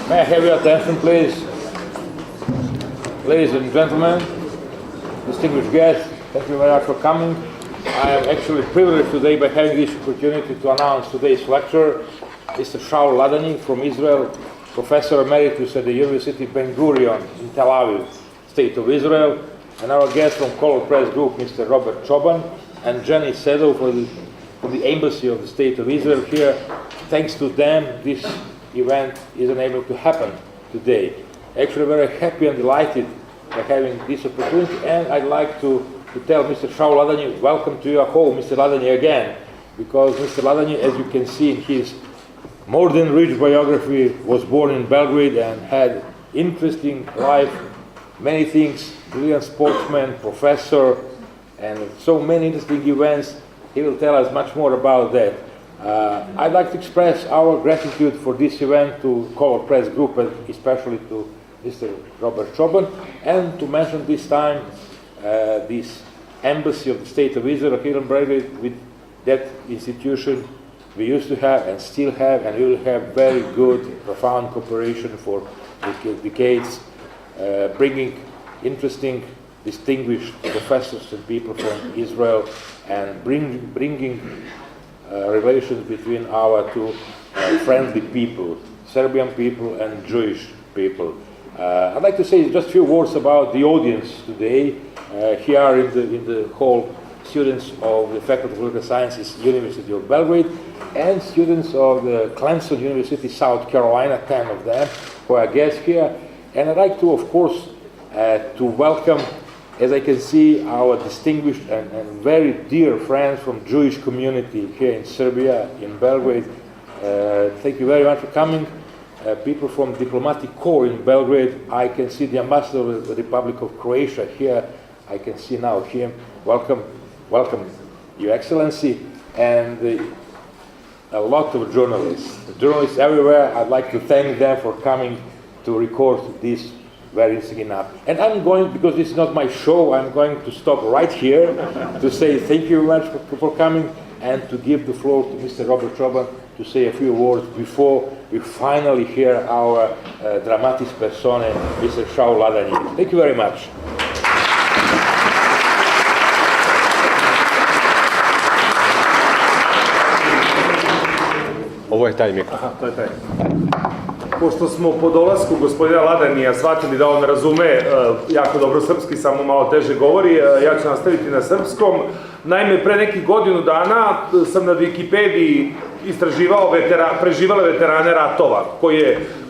May I have your attention, please? Ladies and gentlemen, distinguished guests, thank you very much for coming. I am actually privileged today by having this opportunity to announce today's lecturer, Mr. Shaul Ladany from Israel, Professor Emeritus at the University Ben-Gurion in Tel Aviv, State of Israel, and our guest from Color Press Group, Mr. Robert Choban, and Jenny Sedo from the Embassy of the State of Israel here. Thanks to them, this event is able to happen today. Actually, very happy and delighted by having this opportunity, and I'd like to tell Mr. Shaul Ladany, welcome to your home, Mr. Ladany, again, because Mr. Ladany, as you can see in his more than rich biography, was born in Belgrade and had interesting life, many things, brilliant sportsman, professor, and so many interesting events. He will tell us much more about that. I'd like to express our gratitude for this event to Color Press Group, and especially to Mr. Robert Choban, and to mention this time this Embassy of the State of Israel here in Belgrade. With that institution we used to have and still have, and we will have very good, profound cooperation for decades, bringing interesting, distinguished professors and people from Israel, and bringing relations between our two friendly people, Serbian people and Jewish people. I'd like to say just a few words about the audience today. Here are in the hall students of the Faculty of Political Sciences, University of Belgrade, and students of the Clemson University, South Carolina, 10 of them, who are guests here. And I'd like to, of course, to welcome, as I can see, our distinguished and very dear friends from Jewish community here in Serbia, in Belgrade. Thank you very much for coming. People from Diplomatic Corps in Belgrade. I can see the ambassador of the Republic of Croatia here. I can see now him. Welcome, Your Excellency. And a lot of journalists everywhere. I'd like to thank them for coming to record this very interesting enough. And I'm going, because this is not my show, I'm going to stop right here to say thank you very much for coming, and to give the floor to Mr. Robert Choban to say a few words before we finally hear our dramatis personae, Mr. Shaul Ladany. Thank you very much. Ovo je taj mikro. Aha, to je taj. Pošto smo po dolasku gospodina Ladanija shvatili da on razume jako dobro srpski, samo malo teže govori, ja ću nastaviti na srpskom. Naime, pre nekih godinu dana sam na Wikipediji istraživao preživale veterane ratova,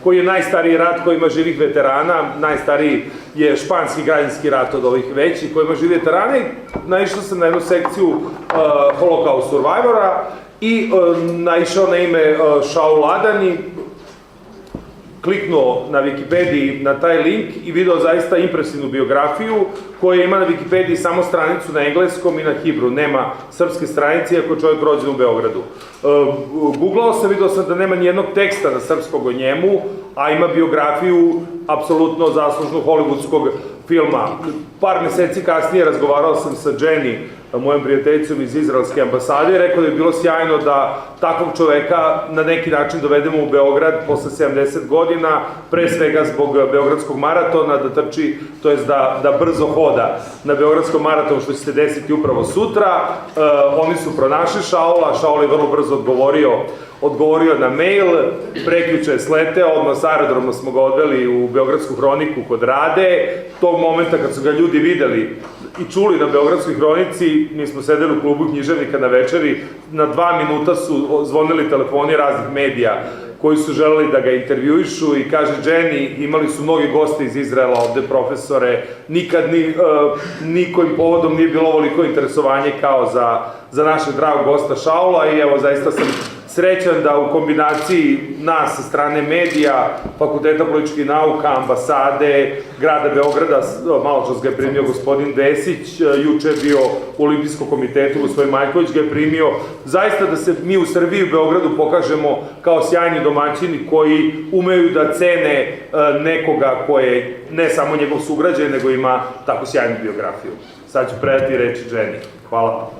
koji je najstariji rat koji ima živih veterana. Najstariji je španski građanski rat od ovih većih koji ima živih veterana, i naišao sam na jednu sekciju Holocaust Survivora i naišao na ime Shaul Ladany, kliknuo na Wikipediji na taj link i video zaista impresivnu biografiju, koja ima na Wikipediji samo stranicu na engleskom i na hibru, nema srpske stranice, iako je čovjek rođen u Beogradu. Googlao sam, video sam da nema nijednog teksta na srpskog o njemu, a ima biografiju apsolutno zaslužnog hollywoodskog filma. Par meseci kasnije razgovarao sam sa Jenny, mojom prijateljicom iz izraelske ambasade, i rekao da je bilo sjajno da takvog čoveka na neki način dovedemo u Beograd posle 70 godina, pre svega zbog Beogradskog maratona, da trči, to jest da brzo hoda na Beogradskom maratonu, što će se desiti upravo sutra. Oni su pronašli Šaula, Šaul je vrlo brzo odgovorio na mail, prekjuče je sleteo, odmah s aerodroma smo ga odveli u Beogradsku hroniku kod Rade. Tog momenta kad su ga ljudi videli i čuli na Beogradskoj hronici, mi smo sedeli u klubu književnika na večeri, na 2 minuta su zvonili telefoni raznih medija koji su želeli da ga intervjuišu, i kaže Jenny, imali su mnogi goste iz Izraela ovde, profesore, nikad nikojim povodom nije bilo ovoliko interesovanje kao za našeg dragog gosta Šaula, i evo, zaista sam srećan da u kombinaciji nas sa strane medija, Fakulteta političkih nauka, ambasade, grada Beograda, malo čas ga je primio gospodin Vesić, juče je bio u Olimpijskom komitetu, gospodin Maljković ga je primio, zaista da se mi u Srbiji u Beogradu pokažemo kao sjajni domaćini koji umeju da cene nekoga ko je ne samo njegov sugrađan, nego ima tako sjajnu biografiju. Sad ću predati reči Jenny. Hvala.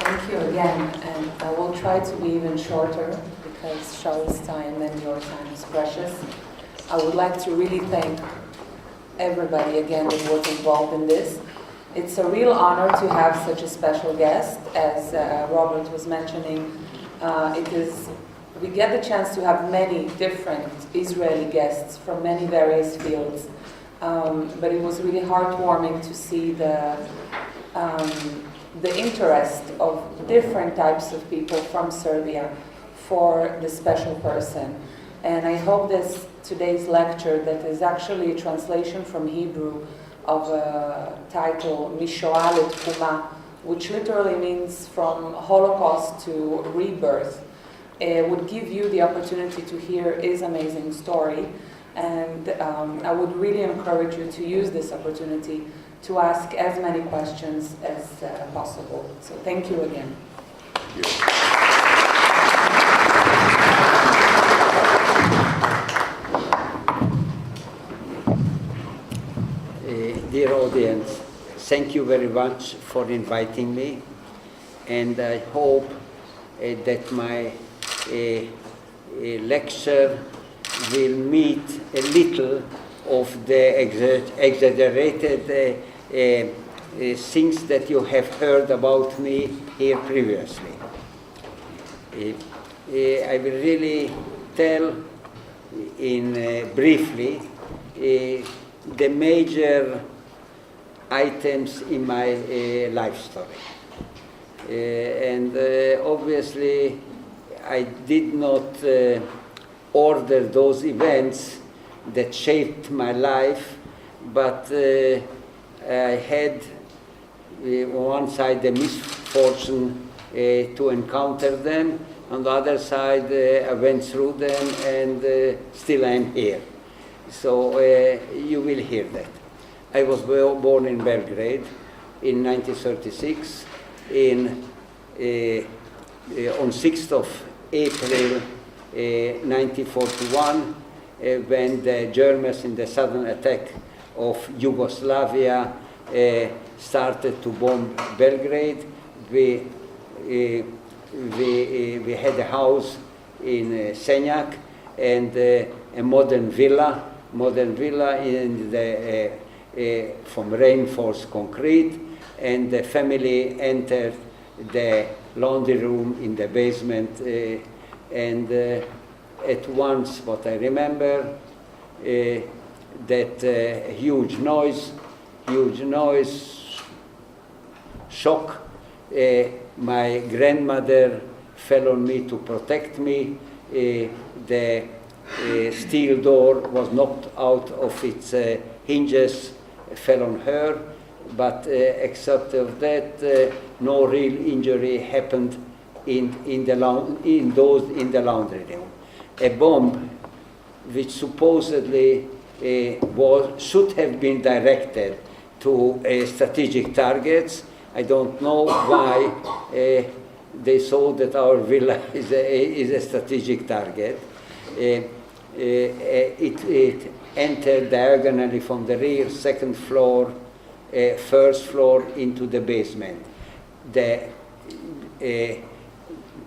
Thank you again. try to be even shorter because Shaul's time and your time is precious. I would like to really thank everybody again that was involved in this. It's a real honor to have such a special guest. As Robert was mentioning, we get the chance to have many different Israeli guests from many various fields. But it was really heartwarming to see the interest of different types of people from Serbia for this special person. And I hope today's lecture, that is actually a translation from Hebrew of a title, Mishoal et Kuma, which literally means from Holocaust to rebirth, would give you the opportunity to hear his amazing story. And I would really encourage you to use this opportunity to ask as many questions as possible. So thank you again. Thank you. Dear audience, thank you very much for inviting me, and I hope that my lecture will meet a little of the exaggerated things that you have heard about me here previously. I will really tell briefly the major items in my life story. And obviously I did not order those events that shaped my life, but I had on one side the misfortune to encounter them, on the other side I went through them, and still I'm here. So you will hear that. I was born in Belgrade in 1936, on 6th of April 1941, when the Germans in the sudden attack of Yugoslavia started to bomb Belgrade. We had a house in Senjak and a modern villa in the from reinforced concrete, and the family entered the laundry room in the basement, and at once, what I remember, that huge noise, shock. My grandmother fell on me to protect me. The steel door was knocked out of its hinges, fell on her, but except of that, no real injury happened in the laundry room. A bomb, which supposedly should have been directed to strategic targets. I don't know why they saw that our villa is a strategic target. It entered diagonally from the rear, second floor, first floor into the basement. The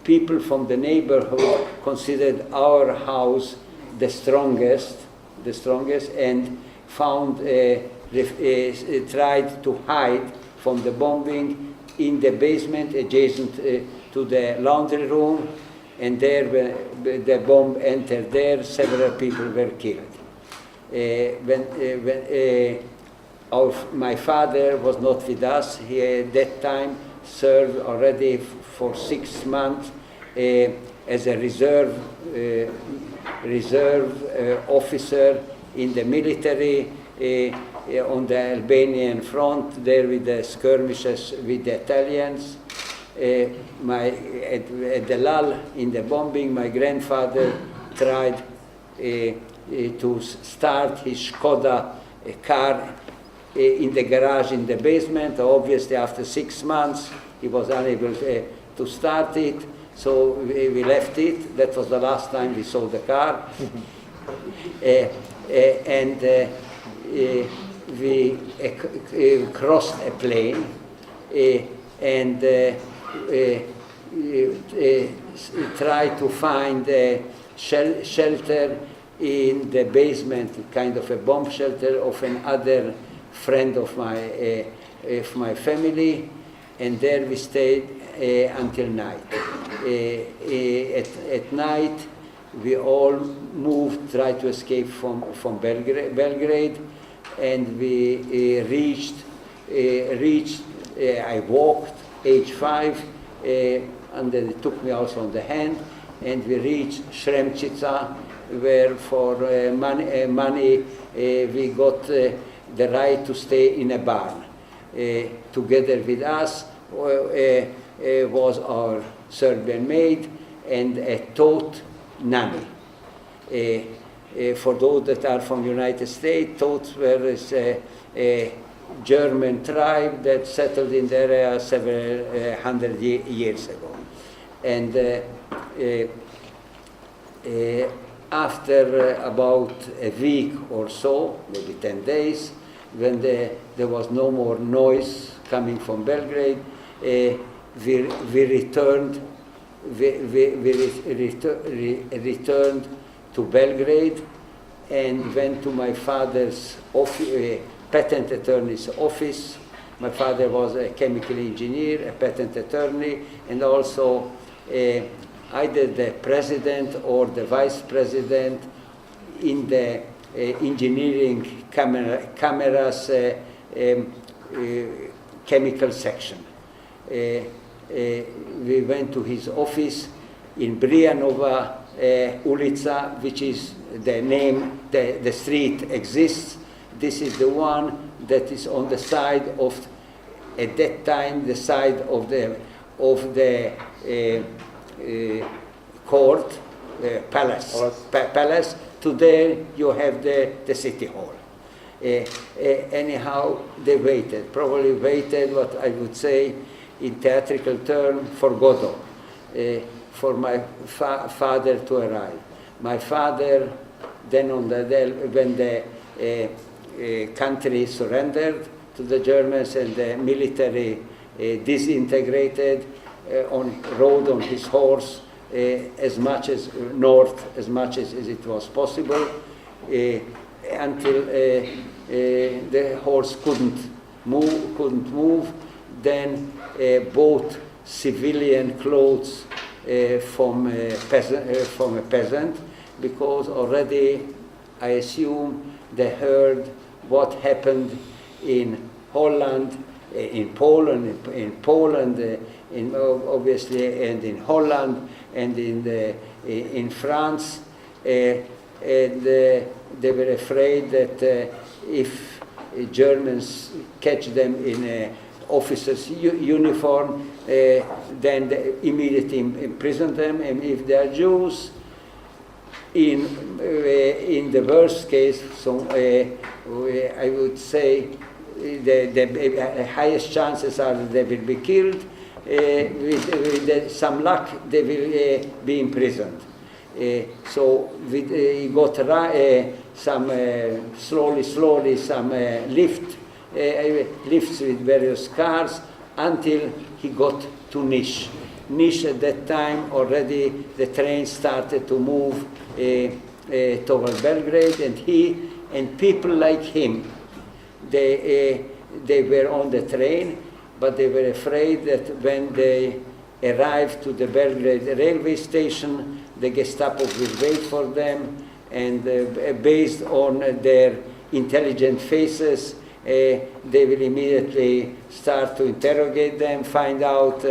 people from the neighborhood considered our house the strongest, and found tried to hide from the bombing in the basement adjacent to the laundry room, and there the bomb entered there, several people were killed. My father was not with us. He at that time served already for 6 months as a reserve officer in the military on the Albanian front, there with the skirmishes with the Italians. At the lull in the bombing, my grandfather tried to start his Skoda car in the garage in the basement. Obviously, after 6 months, he was unable to start it, so we left it. That was the last time we saw the car. And we crossed a plain, and try to find a shelter in the basement, kind of a bomb shelter of another friend of my family, and there we stayed until night. At night, we all moved, tried to escape from Belgrade, and we reached. I walked, age 5, and then they took me also on the hand, and we reached Sremčica, where for money we got the right to stay in a barn. Together with us was our Serbian maid and a Tot nanny. For those that are from United States, Tots were a German tribe that settled in the area several hundred years ago. And after about a week or so, maybe 10 days, when there was no more noise coming from Belgrade, we returned to Belgrade and went to my father's office, patent attorney's office. My father was a chemical engineer, a patent attorney, and also either the president or the vice president in the engineering cameras chemical section. We went to his office in Brijanova ulica, which is the name, the street exists. This is the one that is on the side of, at that time, the side of the court, palace. Today you have the city hall. Anyhow, they waited, probably waited what I would say in theatrical term for Godot, for my father to arrive. My father, then when the country surrendered to the Germans and the military disintegrated, rode on his horse as much as north, as much as it was possible, until the horse couldn't move. Then bought civilian clothes from a peasant, because already I assume they heard what happened in Holland, in Poland, obviously, and in Holland, and in France, and they were afraid that if Germans catch them in an officer's uniform, then they immediately imprison them, and if they are Jews, in the worst case, so I would say the highest chances are that they will be killed. With some luck, they will be imprisoned. So he got some slowly some lifts with various cars until he got to Niš. Niš at that time already the train started to move toward Belgrade, and he and people like him, they were on the train, but they were afraid that when they arrived to the Belgrade railway station, the Gestapo will wait for them, and based on their intelligent faces, they will immediately start to interrogate them, find out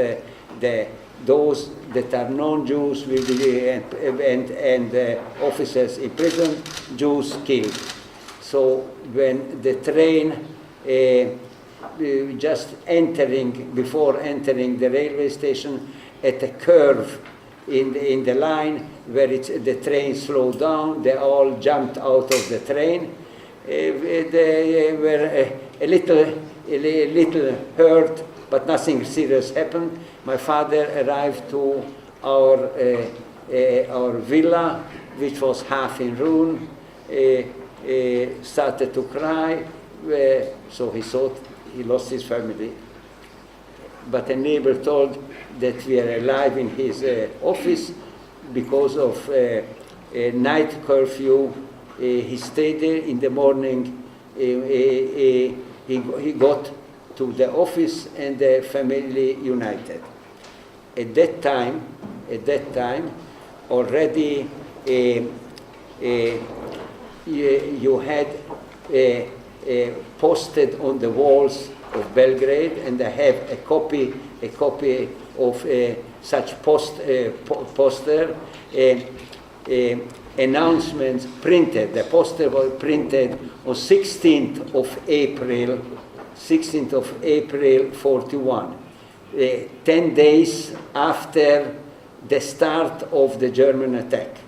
those that are non-Jews will be, and officers imprisoned, Jews killed. So when the train just before entering the railway station, at a curve in the line where the train slowed down, they all jumped out of the train. They were a little hurt, but nothing serious happened. My father arrived to our villa, which was half in ruin, started to cry, so he thought he lost his family. but a neighbor told that we are alive in his office because of a night curfew. He stayed there. In the morning, he got to the office, and the family united. At that time, already you had posted on the walls of Belgrade, and I have a copy of such poster. Announcements printed. The poster was printed on 16th of April 41, 10 days after the start of the German attack,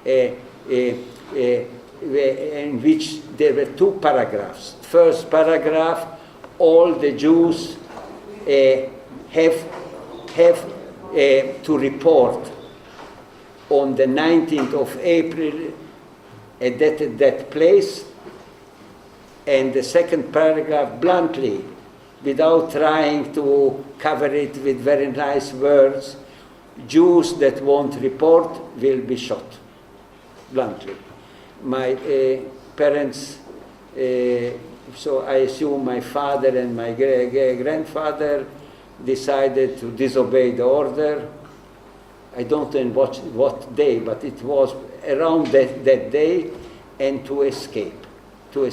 in which there were two paragraphs. First paragraph, all the Jews have to report on the 19th of April at that place. And the second paragraph, bluntly, without trying to cover it with very nice words, Jews that won't report will be shot, bluntly. My parents, so I assume my father and my grandfather decided to disobey the order. I don't know what day, but it was around that day, and to escape to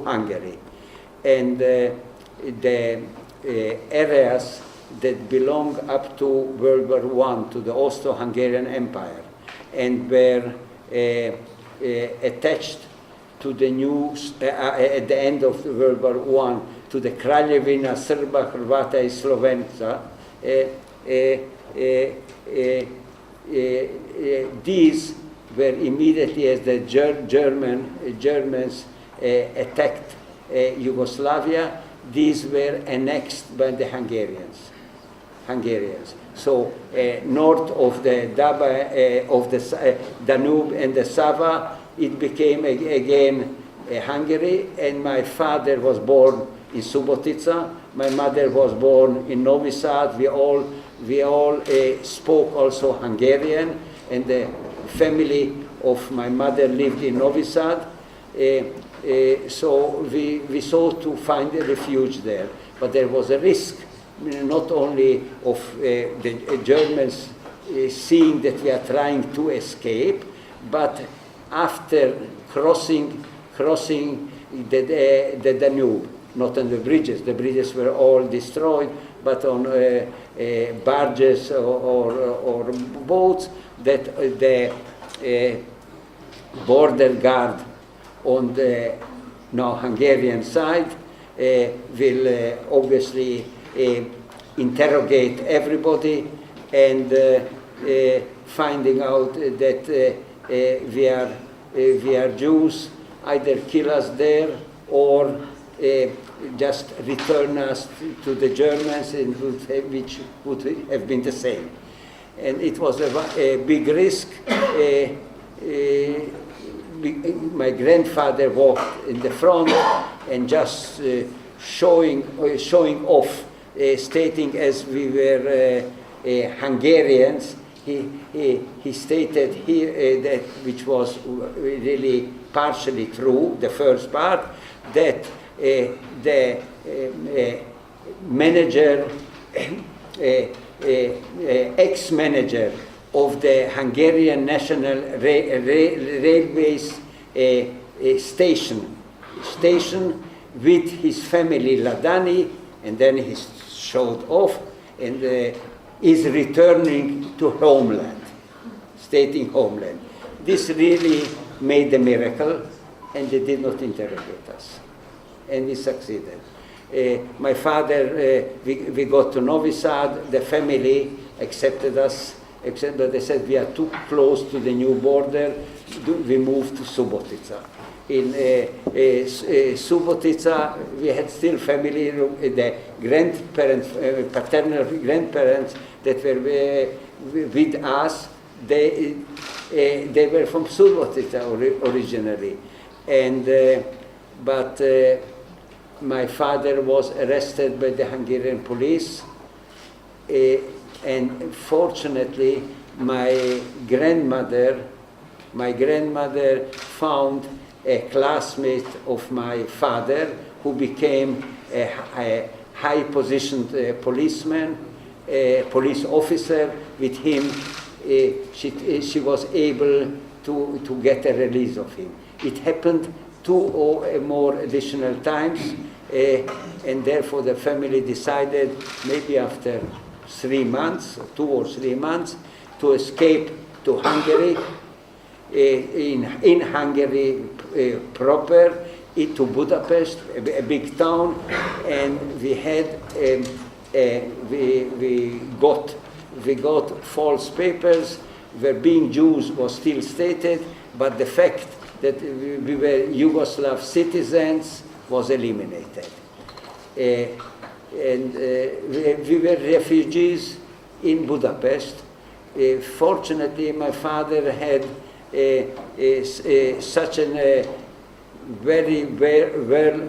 Hungary. And the areas that belong up to World War I, to the Austro-Hungarian Empire, and were attached to the new, at the end of the World War I, to the Kraljevina Srba, Hrvata i Slovenca. These were immediately, as the Germans attacked Yugoslavia, these were annexed by the Hungarians. So north of the Danube and the Sava, it became again Hungary. And my father was born in Subotica. My mother was born in Novi Sad. We all spoke also Hungarian, and the family of my mother lived in Novi Sad. So we sought to find a refuge there. But there was a risk, not only of the Germans seeing that we are trying to escape, but after crossing the Danube, not on the bridges were all destroyed, but on barges or boats, that the border guard on the now Hungarian side will obviously interrogate everybody, and finding out that we are Jews, either kill us there or just return us to the Germans, and which would have been the same. And it was a big risk. My grandfather walked in the front and just showing off, stating as we were Hungarians. He stated here that, which was really partially true, the first part, that the manager, ex-manager of the Hungarian National Railways station with his family Ladany, and then he showed off, and is returning to homeland, stating homeland. This really made a miracle, and they did not interrogate us, and we succeeded. My father, we got to Novi Sad, the family accepted us, except that they said we are too close to the new border, we moved to Subotica. In Subotica, we had still family, the grandparents, paternal grandparents that were with us, they were from Subotica originally. And, but my father was arrested by the Hungarian police, and fortunately my grandmother found a classmate of my father who became a high-positioned policeman, a police officer. With him, she was able to get a release of him. It happened 2 or more additional times, and therefore the family decided, maybe after 3 months, 2 or 3 months, to escape to Hungary. In Hungary proper, to Budapest, a big town, and we got false papers where being Jews was still stated, but the fact that we were Yugoslav citizens was eliminated. And we were refugees in Budapest. Fortunately, my father had such a very well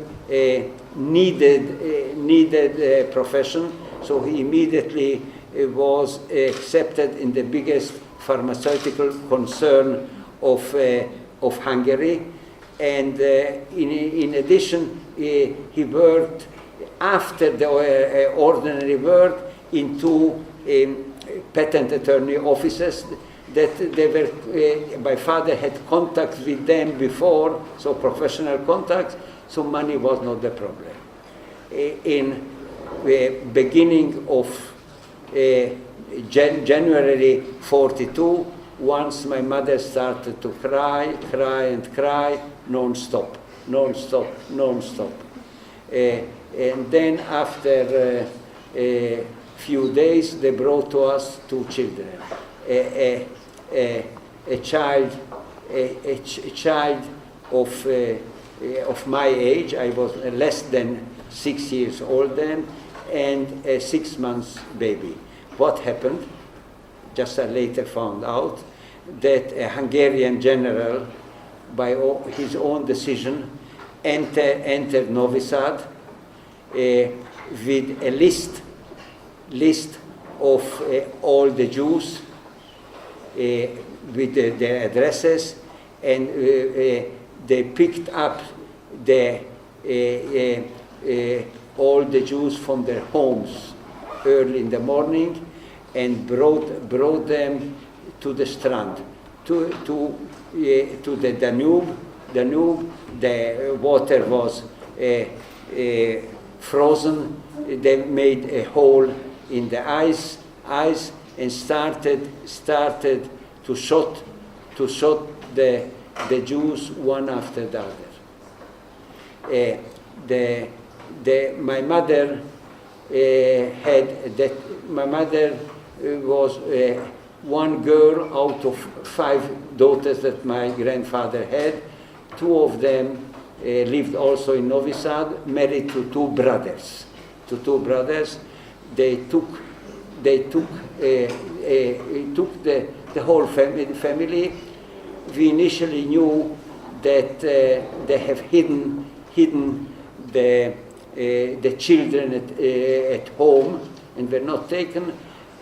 needed profession, so he immediately was accepted in the biggest pharmaceutical concern of Hungary, and in addition he worked after the ordinary work in 2 patent attorney offices that they were, my father had contacts with them before, so professional contacts, so money was not the problem. In the beginning of January 42, once my mother started to cry non-stop. And then after a few days, they brought to us 2 children. A child of my age, I was less than 6 years old then, and a 6 months baby. What happened? Just I later found out that a Hungarian general, by his own decision, entered Novi Sad with a list of all the Jews with their addresses, and they picked up all the Jews from their homes early in the morning and brought them to the strand, to the Danube. The water was frozen. They made a hole in the ice and started to shoot the Jews one after the other. My mother was one girl out of 5 daughters that my grandfather had. 2 of them lived also in Novi Sad, married to 2 brothers. They took the whole family. We initially knew that they have hidden the children at home and were not taken.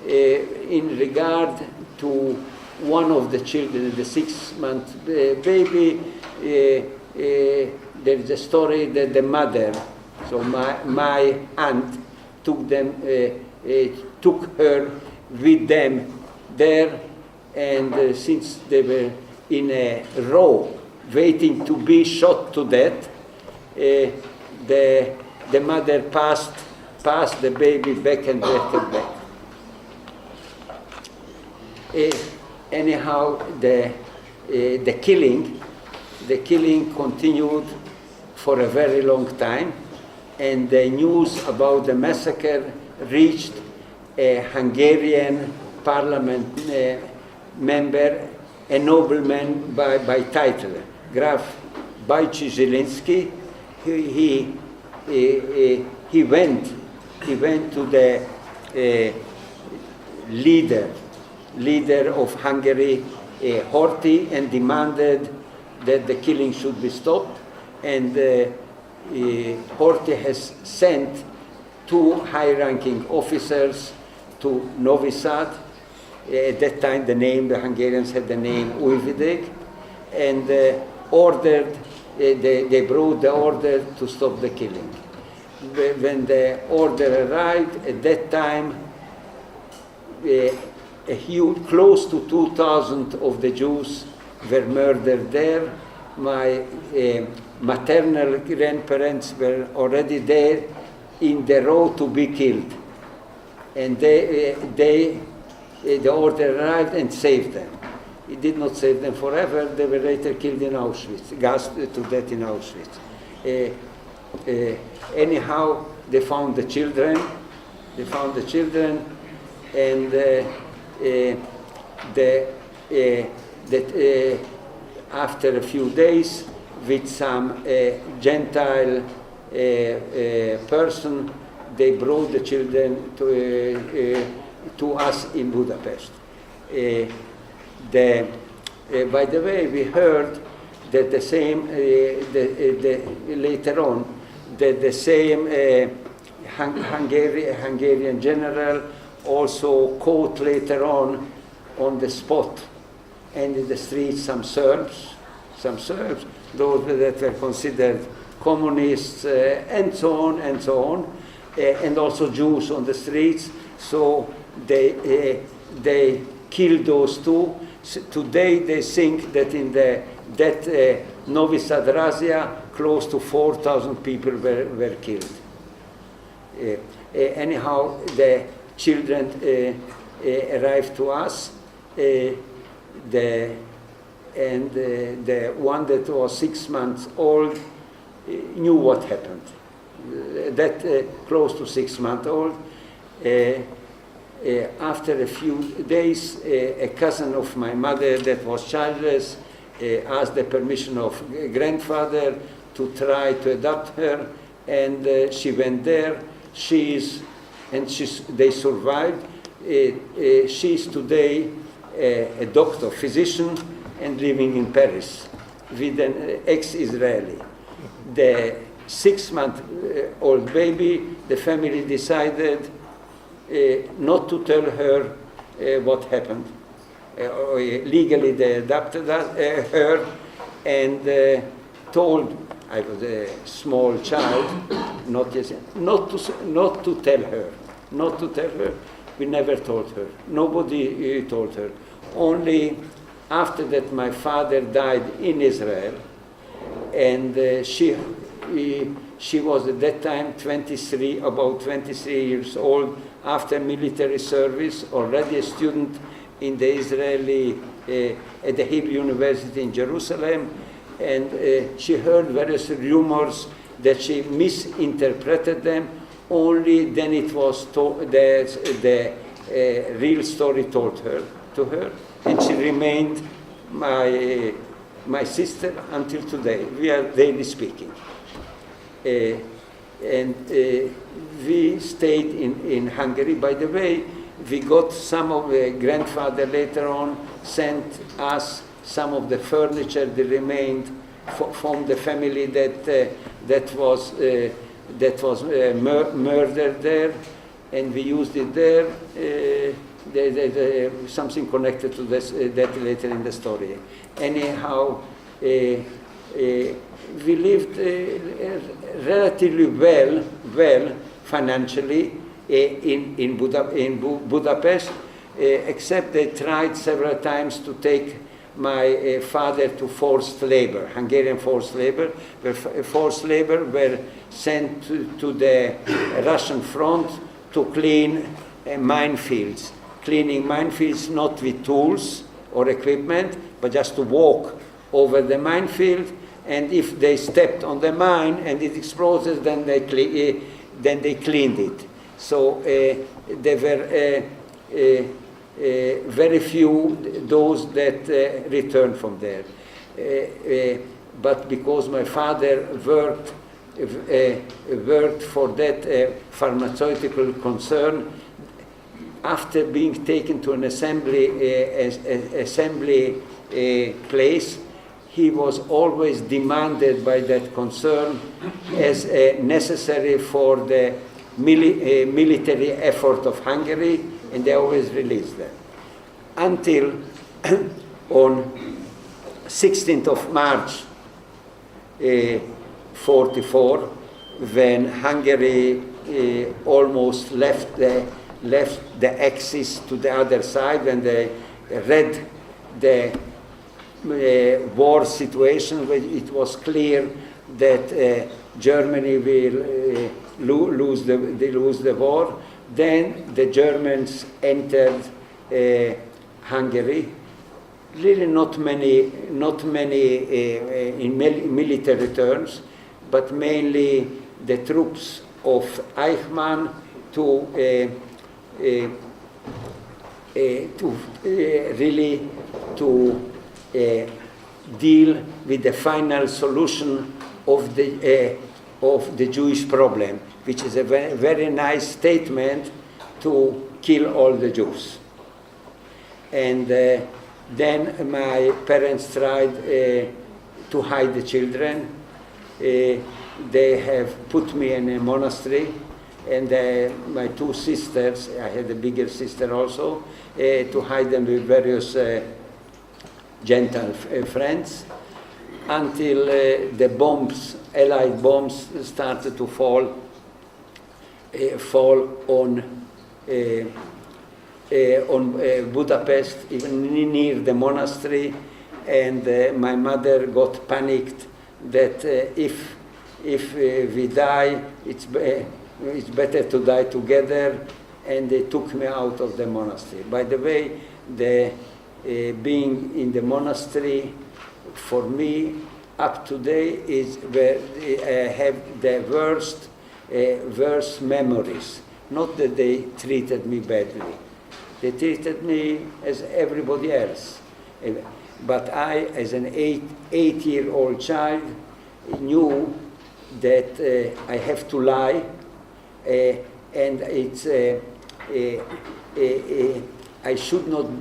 In regard to one of the children, the 6-month baby, there is a story that the mother, so my aunt, took her with them there, and since they were in a row waiting to be shot to death, the mother passed the baby back and back and back. Anyhow, the killing continued for a very long time, and the news about the massacre reached a Hungarian parliament member, a nobleman by title, Graf Bajci Zielinski. He went to the leader of Hungary, Horthy, and demanded that the killing should be stopped. And Horthy has sent 2 high-ranking officers to Novi Sad. At that time, the Hungarians had the name Újvidék, and ordered, they brought the order to stop the killing. When the order arrived, at that time, close to 2,000 of the Jews were murdered there. My maternal grandparents were already there in the road to be killed. And the order arrived and saved them. It did not save them forever. They were later killed in Auschwitz, gassed to death in Auschwitz. Anyhow, they found the children. And after a few days, with some Gentile person, they brought the children to us in Budapest. By the way, we heard that the same, later on, that the same Hungarian general also caught later on the spot and in the streets some Serbs, those that were considered communists, and so on, and also Jews on the streets. So they killed those 2. So today they think that in that Novi Sad razzia, close to 4,000 people were killed. Anyhow, the children arrived to us. The one that was 6 months old knew what happened. Close to 6 months old. After a few days, a cousin of my mother that was childless asked the permission of grandfather to try to adopt her, and she went there. They survived. She's today a doctor, physician, and living in Paris with an ex-Israeli. The 6-month-old baby, the family decided not to tell her what happened. Legally, they adopted her and told, I was a small child, not to tell her. We never told her. Nobody told her. Only after that, my father died in Israel, and she was at that time about 23 years old, after military service, already a student in the Israeli, at the Hebrew University in Jerusalem, and she heard various rumors that she misinterpreted them. Only then it was the real story told to her, and she remained my sister until today. We are daily speaking. We stayed in Hungary. By the way, we got some of the grandfather later on sent us some of the furniture that remained from the family that was murdered there, and we used it there. Something connected to this that later in the story. Anyhow, we lived relatively well financially in Budapest, except they tried several times to take my father to forced labor, Hungarian forced labor. Forced labor were sent to the Russian front to clean minefields. Cleaning minefields not with tools or equipment, but just to walk over the minefield, and if they stepped on the mine and it exploded, then they cleaned it. So there were very few those that returned from there. But because my father worked for that pharmaceutical concern, after being taken to an assembly place, he was always demanded by that concern as necessary for the military effort of Hungary, and they always released them. Until on 16th of March 44, when Hungary almost left the axis to the other side, when they read the war situation, it was clear that Germany will lose the war. Then the Germans entered Hungary. Really not many in military terms, but mainly the troops of Eichmann to deal with the final solution of the Jewish problem, which is a very, very nice statement to kill all the Jews. And then my parents tried to hide the children. They have put me in a monastery, and my two sisters, I had a bigger sister also, to hide them with various Gentile friends, until the bombs, Allied bombs, started to fall on Budapest, even near the monastery, and my mother got panicked that if we die, it's better to die together, and they took me out of the monastery. By the way, being in the monastery, for me, up to date, is where I have the worst memories. Not that they treated me badly. They treated me as everybody else. But I, as an eight-year-old child, knew that I have to lie, and it's it should not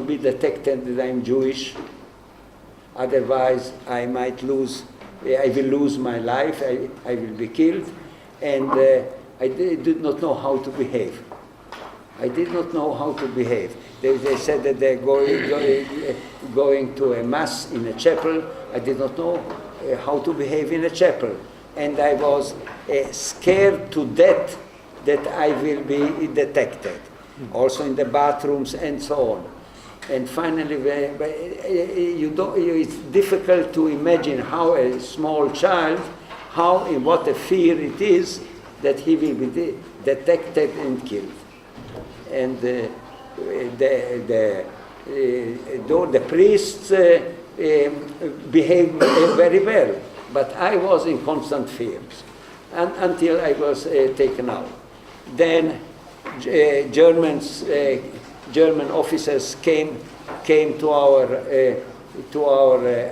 be detected that I'm Jewish. Otherwise, I will lose my life. I will be killed, and I did not know how to behave. I did not know how to behave. They said that they're going to a mass in a chapel. I did not know how to behave in a chapel. And I was scared to death that I will be detected, also in the bathrooms and so on. And finally, it's difficult to imagine how a small child, what a fear it is that he will be detected and killed. And the priests behaved very well, but I was in constant fears until I was taken out. Then German officers came to our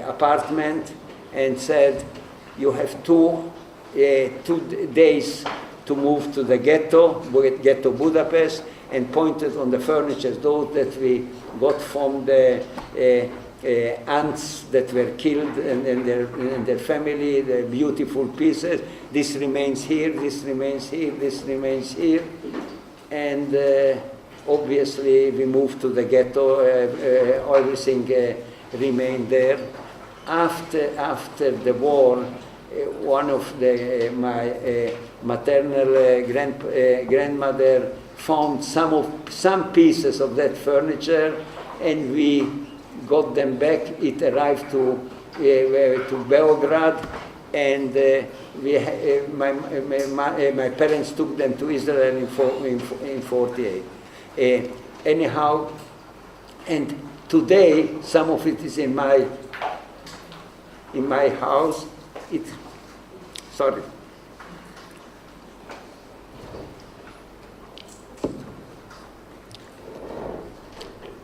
apartment and said, "You have 2 days to move to the ghetto Budapest," and pointed on the furniture, those that we got from the ants that were killed and their family, the beautiful pieces. This remains here, this remains here, this remains here. And obviously we moved to the ghetto, everything remained there. After the war, one of my maternal grandmother found some pieces of that furniture, and we got them back. It arrived to Belgrade, and my parents took them to Israel in 48. Anyhow, and today some of it is in my house. Sorry.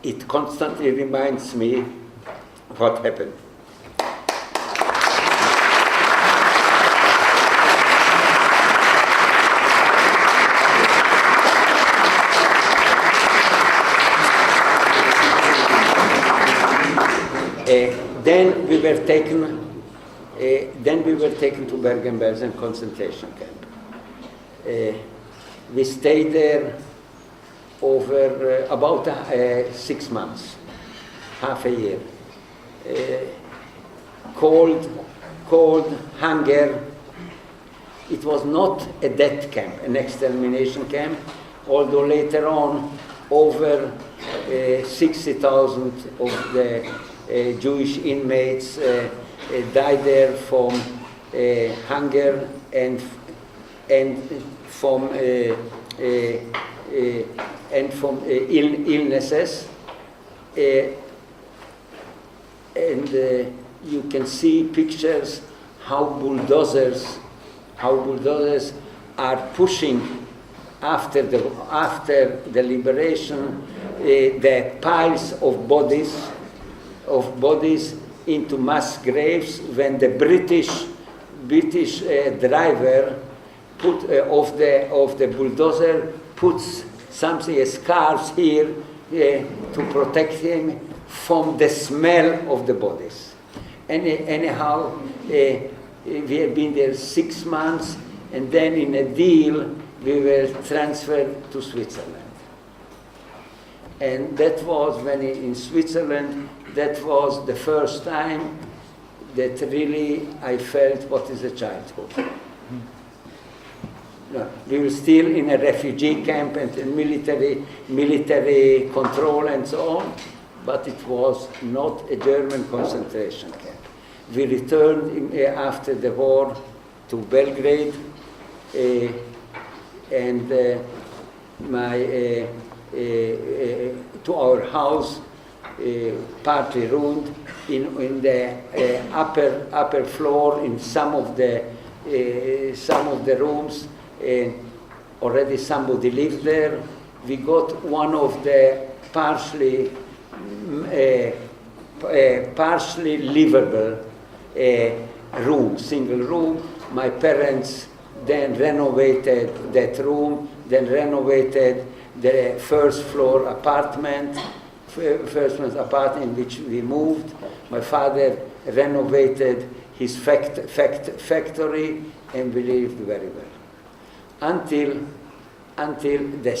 It constantly reminds me what happened. then we were taken to Bergen-Belsen concentration camp. We stayed there over about 6 months, half a year. Cold, hunger. It was not a death camp, an extermination camp, although later on over 60,000 of the Jewish inmates died there from hunger and from illnesses. You can see pictures how bulldozers are pushing after the liberation the piles of bodies into mass graves when the British driver of the bulldozer puts something, scars here to protect him from the smell of the bodies. Anyhow, we had been there 6 months, and then in a deal we were transferred to Switzerland. And that was when in Switzerland, that was the first time that really I felt what is a childhood. No, we were still in a refugee camp and military control and so on, but it was not a German concentration camp. We returned after the war to Belgrade, and to our house, partly ruined, in the upper floor in some of the rooms. Already somebody lived there. We got one of the partially livable room, single room. My parents then renovated that room, then renovated the first floor apartment in which we moved. My father renovated his factory, and we lived very well. Until the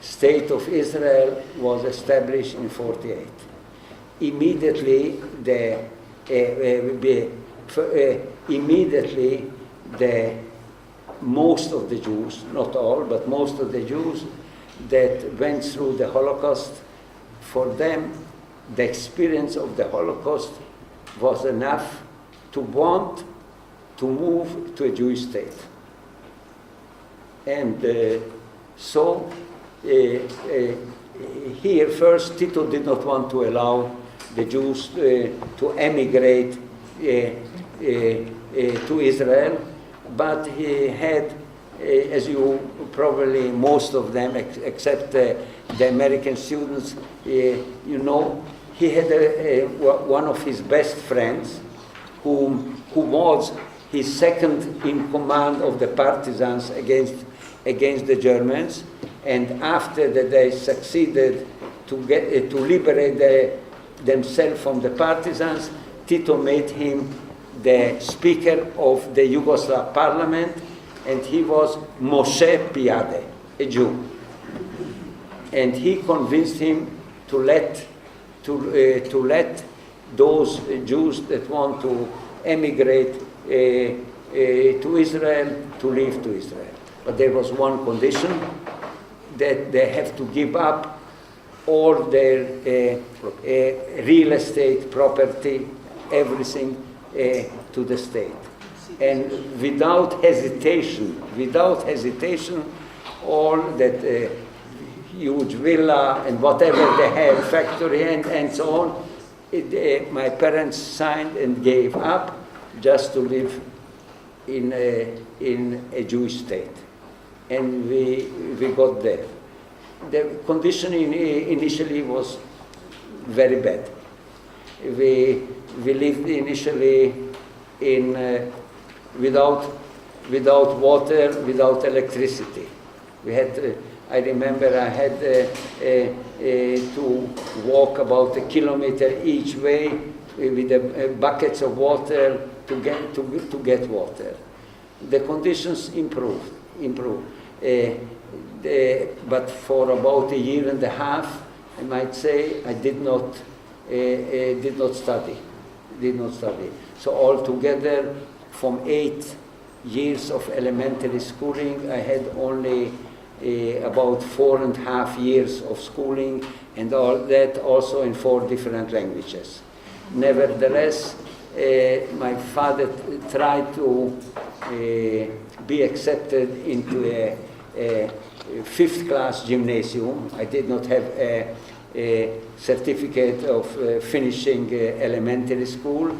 state of Israel was established in 1948. Immediately, most of the Jews, not all, but most of the Jews that went through the Holocaust, for them, the experience of the Holocaust was enough to want to move to a Jewish state. And so here first, Tito did not want to allow the Jews to emigrate to Israel, but he had, as you probably, most of them, except the American students, you know, he had one of his best friends who was his second in command of the partisans against the Germans, and after that they succeeded to liberate themselves from the partisans, Tito made him the speaker of the Yugoslav parliament, and he was Moshe Piade, a Jew. And he convinced him to let those Jews that want to emigrate to Israel to leave to Israel. But there was one condition, that they have to give up all their real estate, property, everything to the state. And without hesitation, all that huge villa and whatever they have, factory and so on, my parents signed and gave up just to live in a Jewish state. And we got there. The condition initially was very bad. We lived initially without water, without electricity. We had, I remember I had to walk about 1 kilometer each way buckets of water to get water. The conditions improved. But for about a year and a half, I might say, I did not study. So altogether, from 8 years of elementary schooling, I had only about 4.5 years of schooling, and all that also in 4 different languages. Nevertheless, my father tried to be accepted into a 5th class gymnasium. I did not have a certificate of finishing elementary school,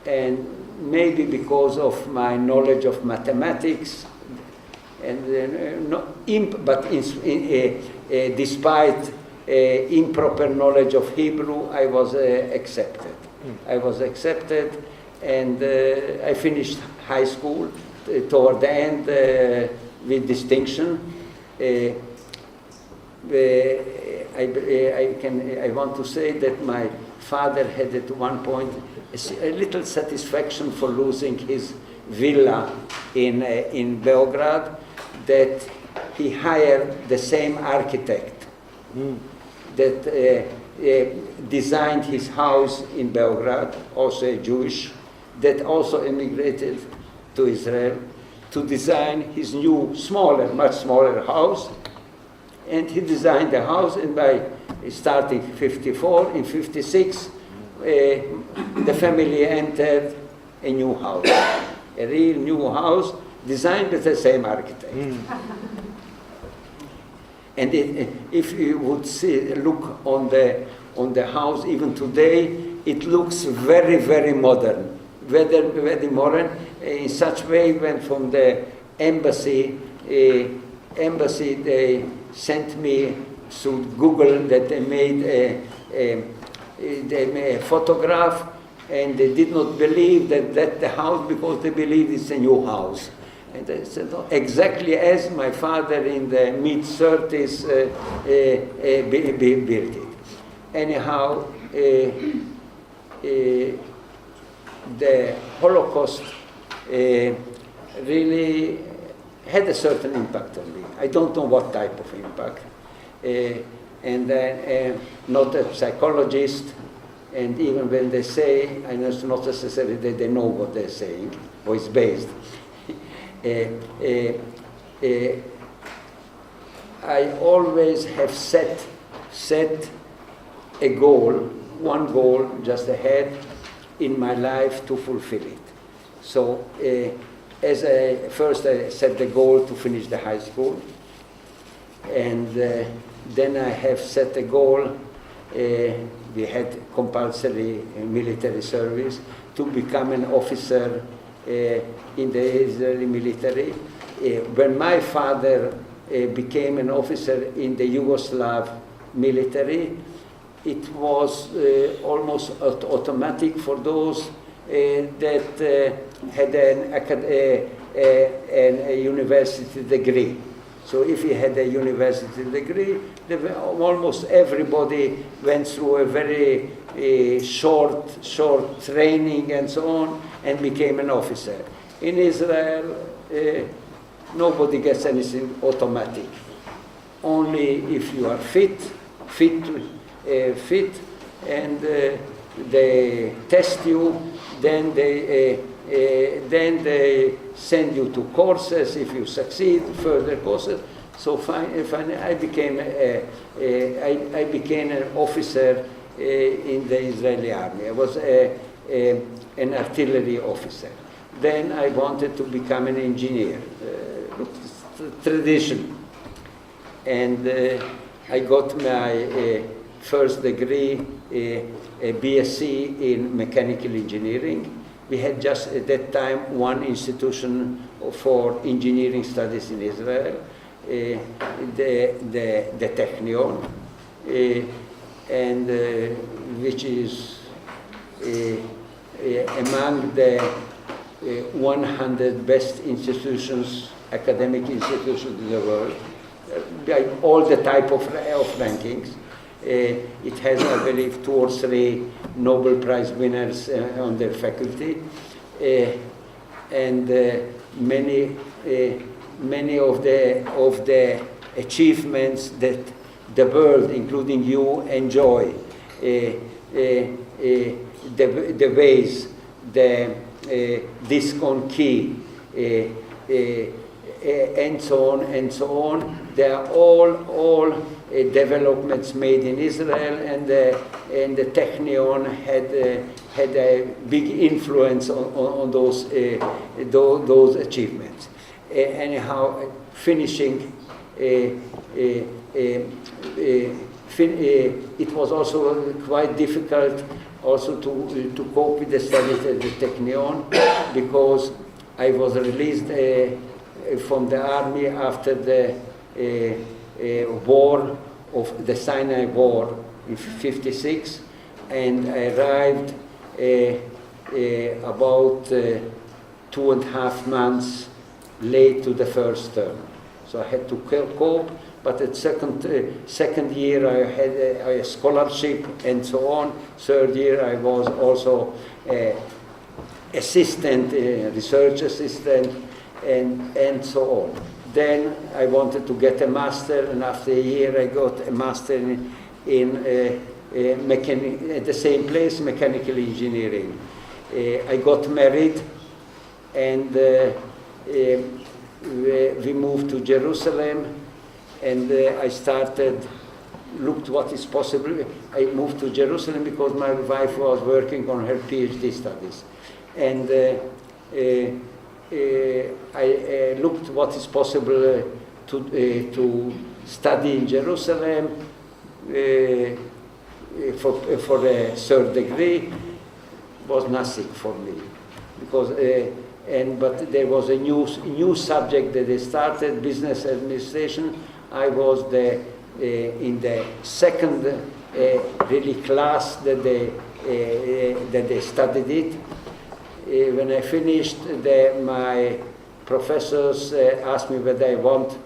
and maybe because of my knowledge of mathematics, and despite improper knowledge of Hebrew, I was accepted. And I finished high school toward the end with distinction. I want to say that my father had at one point a little satisfaction for losing his villa in Belgrade, that he hired the same architect that designed his house in Belgrade, also a Jewish, that also immigrated to Israel, to design his new, much smaller house. And he designed the house, and by starting 54, in 56, the family entered a new house, a real new house, designed by the same architect. And if you would look on the house even today, it looks very, very modern. Very modern, in such way when from the embassy they sent me to Google that they made a photograph, and they did not believe that the house, because they believe it's a new house. And I said, oh, exactly as my father in the mid-30s built it. Anyhow, the Holocaust really had a certain impact on me. I don't know what type of impact. And not a psychologist, and even when they say, I know it's not necessarily that they know what they're saying, or it's based. I always have set a goal, one goal just ahead in my life to fulfill it. So first I set the goal to finish the high school, and then I have set a goal, we had compulsory military service, to become an officer in the Israeli military. When my father became an officer in the Yugoslav military, it was almost automatic for those that had a university degree. So if he had a university degree, almost everybody went through a very short training and so on, and became an officer. In Israel, nobody gets anything automatic. Only if you are fit, and they test you, then they send you to courses. If you succeed, further courses. So finally, I became an officer in the Israeli army. I was an artillery officer. Then I wanted to become an engineer. Tradition. And I got my first degree, a BSc in mechanical engineering. We had just at that time one institution for engineering studies in Israel, the Technion, and which is among the 100 best institutions, academic institutions in the world, by all the type of rankings. It has, I believe, 2 or 3 Nobel Prize winners on their faculty, and many of the achievements that the world, including you, enjoy. The ways, the disc on key, and so on. They are all developments made in Israel, and the Technion had a big influence on those achievements. Anyhow, finishing. It was also quite difficult also to cope with the studies at the Technion, because I was released from the army after the war of the Sinai War in '56, and I arrived about 2.5 months late to the first term. So I had to cope. But at second year I had a scholarship and so on. Third year I was also assistant, research assistant, and so on. Then I wanted to get a master, and after a year I got a master in at the same place, mechanical engineering. I got married, and we moved to Jerusalem. And I looked what is possible. I moved to Jerusalem because my wife was working on her PhD studies. And I looked what is possible to study in Jerusalem for a third degree. Was nothing for me, because but there was a new subject that they started, business administration. I was in the second really class that they studied it. When I finished, my professors asked me whether I want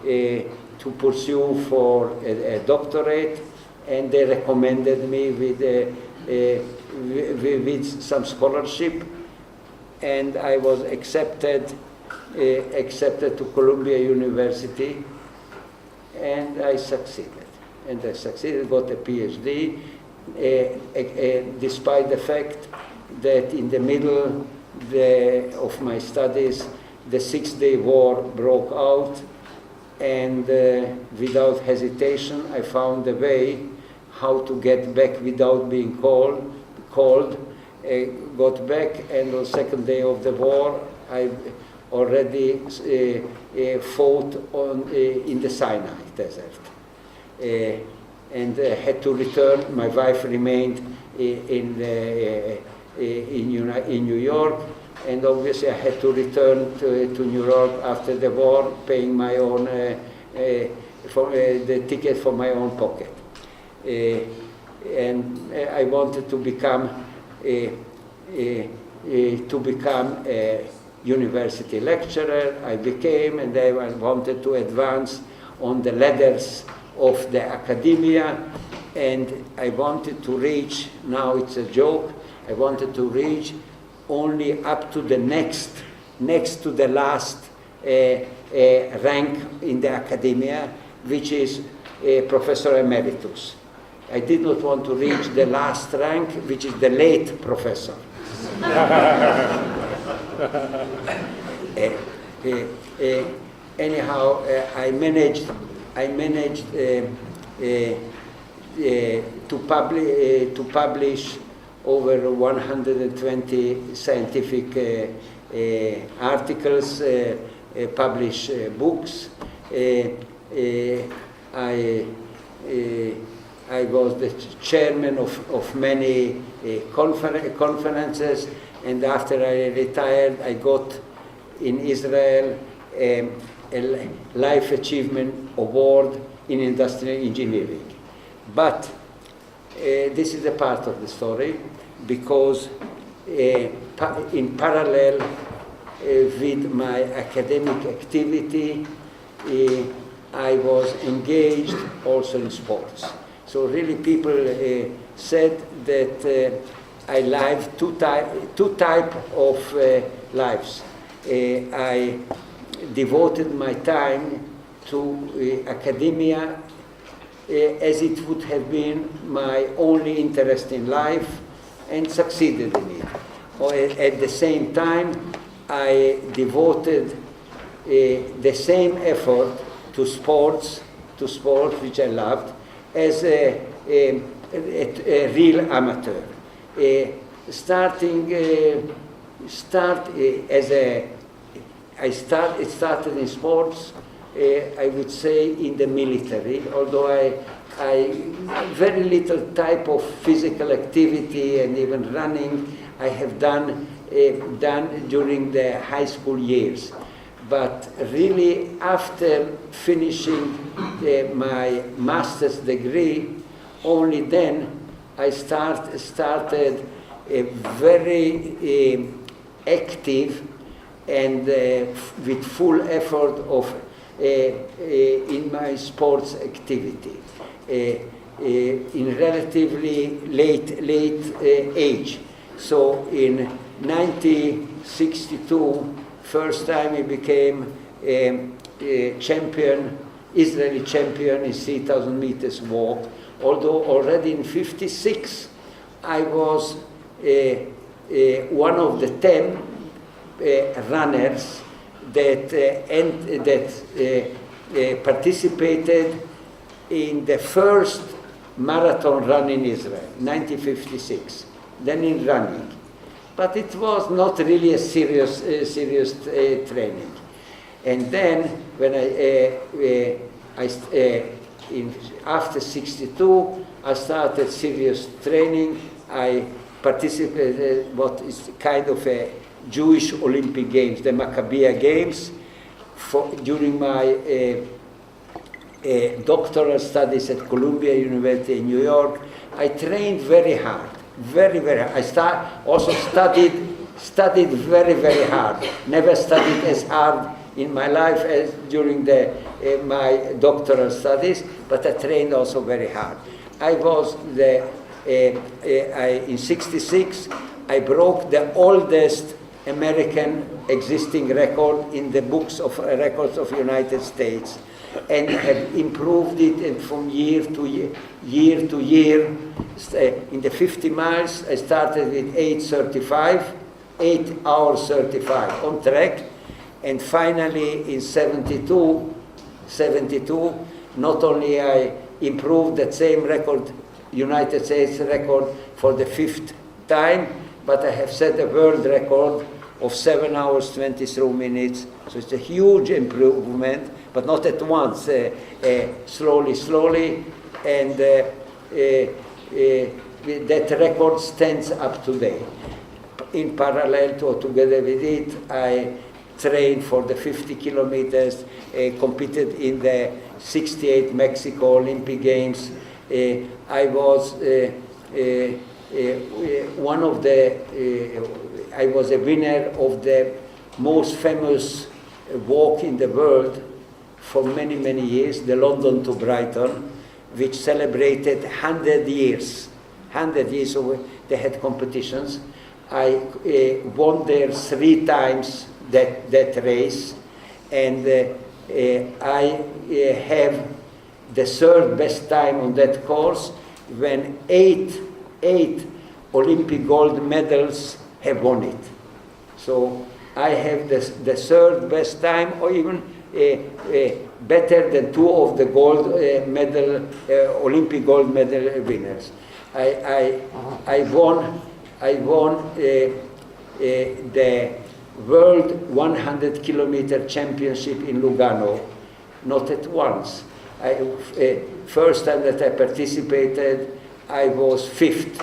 to pursue for a doctorate, and they recommended me with some scholarship, and I was accepted to Columbia University, and I succeeded. Got a PhD, despite the fact that in the middle of my studies, the 6-day war broke out, and without hesitation, I found a way how to get back without being called. Got back, and on the second day of the war, I already fought in the Sinai desert, and had to return. My wife remained in New York, and obviously I had to return to New York after the war, paying my own the ticket for my own pocket. And I wanted to become a university lecturer. I became, and I wanted to advance on the ladders of the academia, and I wanted to reach, now it's a joke, I wanted to reach only up to the next to the last rank in the academia, which is Professor Emeritus. I did not want to reach the last rank, which is the late professor. Anyhow, I managed to publish over 120 scientific articles, publish books. I was the chairman of many conferences, and after I retired, I got in Israel a Life Achievement Award in Industrial Engineering. But this is a part of the story, because in parallel with my academic activity, I was engaged also in sports. So really people said that I lived two type of lives. I devoted my time to academia as it would have been my only interest in life, and succeeded in it. At the same time, I devoted the same effort to sports, which I loved, as a real amateur. It started in sports, I would say in the military, although I very little type of physical activity and even running I have done during the high school years. But really, after finishing my master's degree, only then I started a very active and with full effort of in my sports activity in relatively late age. So in 1962, first time I became a champion, Israeli champion in 3,000 meters walk. Although already in 56, I was one of the 10 runners that participated in the first marathon run in Israel, 1956, then in running. But it was not really a serious training. And then when after 62, I started serious training. I participated what is kind of a Jewish Olympic Games, the Maccabean Games, during my doctoral studies at Columbia University in New York. I trained very hard, very hard. I also studied very hard. Never studied as hard in my life as during my doctoral studies, but I trained also very hard. I was in 66, I broke the oldest American existing record in the books of records of United States, and have improved it, and from year to year. In the 50 miles, I started with 8 hours 35 on track, and finally in 72, not only I improved that same record, United States record, for the 5th time, but I have set a world record of 7 hours 23 minutes. So it's a huge improvement, but not at once, slowly, and that record stands up today. In parallel together with it, I trained for the 50 kilometers, competed in the 68 Mexico Olympic Games. I was I was a winner of the most famous walk in the world for many years, the London to Brighton, which celebrated 100 years. 100 years of they had competitions. I won there 3 times that race, and I have the 3rd best time on that course, when 8 Olympic gold medals have won it. So I have the 3rd best time, or even better than 2 of the gold medal, Olympic gold medal winners. I won the World 100 kilometer championship in Lugano, not at once. First time that I participated, I was 5th.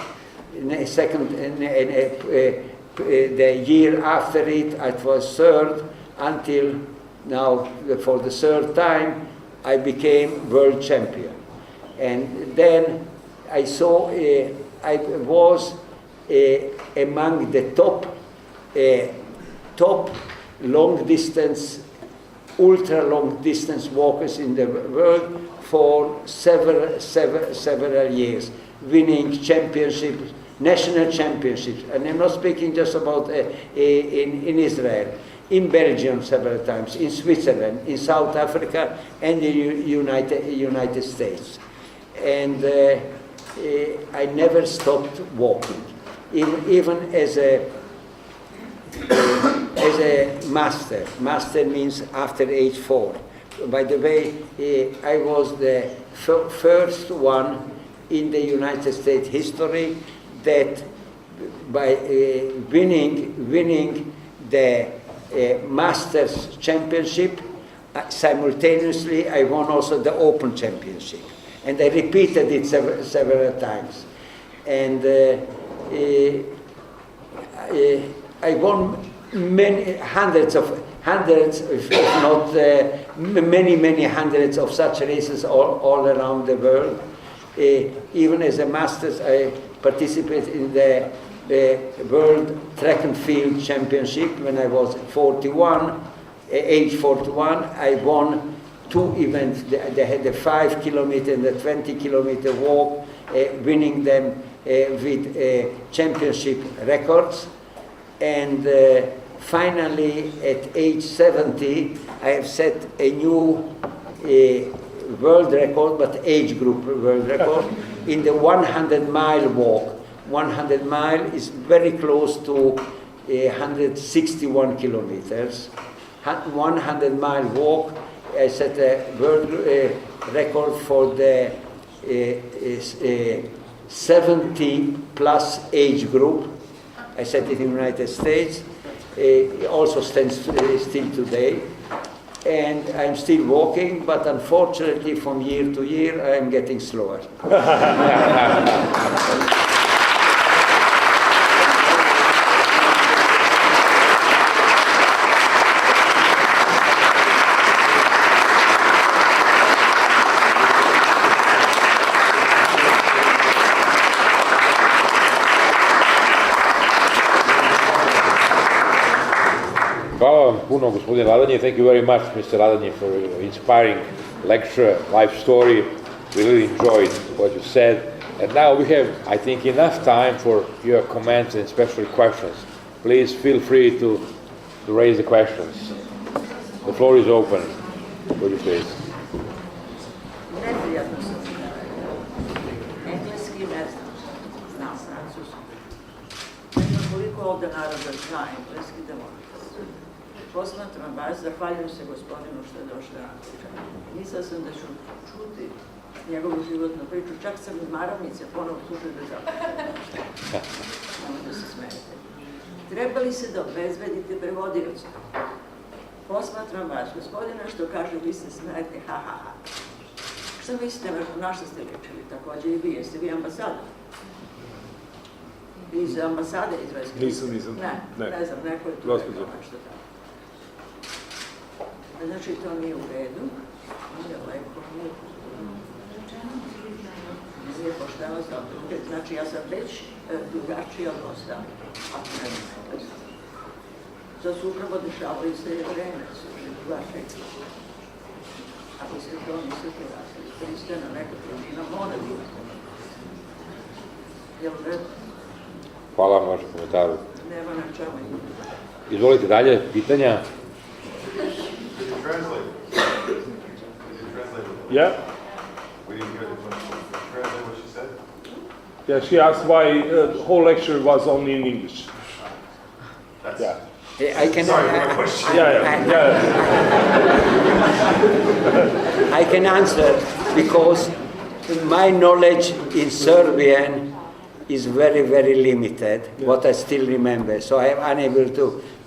The year after it, I was 3rd, until now, for the 3rd time, I became world champion. And then I saw, I was among the top long distance ultra long distance walkers in the world for several years, winning championships, national championships. And I'm not speaking just about in Israel, in Belgium several times, in Switzerland, in South Africa, and the United States. And I never stopped walking, even as a master. Master means after age 4. By the way, I was the first one in the United States history that by winning the Masters Championship, simultaneously I won also the Open Championship. And I repeated it several times. And I won hundreds, if not many hundreds of such races all around the world. Even as a Masters, I participated in the World Track and Field Championship when I was age 41. I won 2 events. They had the 5 kilometer and the 20 kilometer walk, winning them with championship records. And finally, at age 70, I have set a new world record, but age group world record, in the 100-mile walk. 100 mile is very close to 161 kilometers. 100-mile walk, I set a world record for the 70 plus age group. I set it in the United States. It also stands still today. And I'm still walking, but unfortunately from year to year I'm getting slower. Hvala vam puno, gospodine Ladany. Thank you very much, Mr. Ladany, for your inspiring lecture, life story. We really enjoyed what you said. And now we have, I think, enough time for your comments and special questions. Please feel free to raise the questions. The floor is open. Would you please? Engleski ne znam francuski. Koliko ovdje naroda zna engleski da mogu. Posmatram vas, zahvaljujem se gospodinu što je došao na natječaj. Mislila sam da ću čuti njegovu životnu priču, čak sam iz Maravnice ponovo slušao da zapravo. Samo da se smijete. Treba li se da obezbedite prevodioca? Posmatram vas, gospodina što kaže vi se smijete, ha ha ha. Šta mislite, na što ste ličili također i vi, jeste vi ambasador? Iz ambasade izvesti? Nisam. Ne znam, neko je tu rekao nešto tako. Znači, to nije u redu, nije lepo, nije pošteno za druge. Znači, ja sam već drugačija od ostalih. To su upravo dešavaju se i vreme, su vaše. Ako se to mislite razli, pristojno neka promjena mora biti. Jel u redu? Hvala vam na vašem komentaru. Nema na čemu. Izvolite dalje, pitanja. Translate. Yeah? We didn't hear the question. Translate what she said? Yeah, she asked why the whole lecture was only in English. That's I can, sorry for my question. Yeah. I can answer because my knowledge in Serbian is very, very limited, what I still remember. So I am unable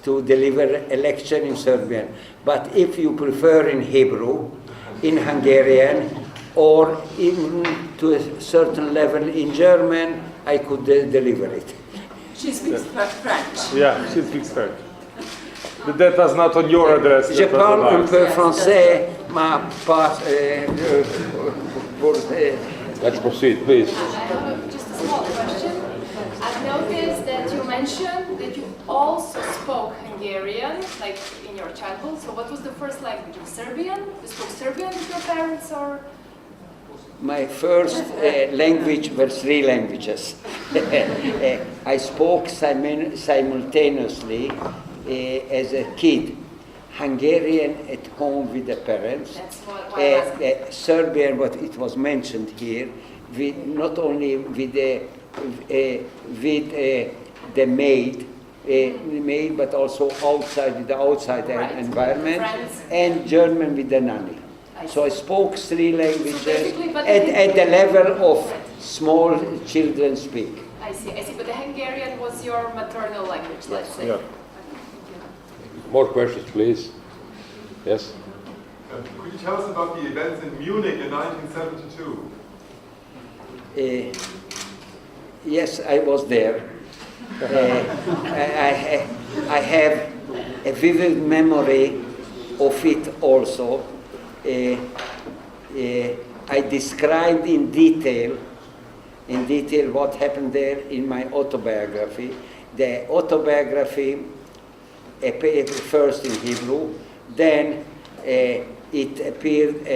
to deliver a lecture in Serbian. But if you prefer in Hebrew, in Hungarian, or even to a certain level in German, I could deliver it. She speaks French. Yeah, she speaks French. But that was not on your address. Je parle un peu français, ma pas... Let's proceed, please. Just a small question. I've noticed that you mentioned mentioned that you also spoke Hungarian, like in your childhood. So what was the first language? Serbian? You spoke Serbian with your parents, or? My first language were 3 languages. I spoke simultaneously as a kid. Hungarian at home with the parents. That's what I asked. Serbian, what it was mentioned here, with, not only with the maid, but also outside with the outside environment, Friends. and German with the nanny. So I spoke 3 languages basically, but at the level of small children speak. I see. But the Hungarian was your maternal language, let's say. Yeah. More questions, please. Yes? Could you tell us about the events in Munich in 1972? Yes, I was there. I have a vivid memory of it also. I described in detail what happened there in my autobiography. The autobiography appeared first in Hebrew, then it appeared,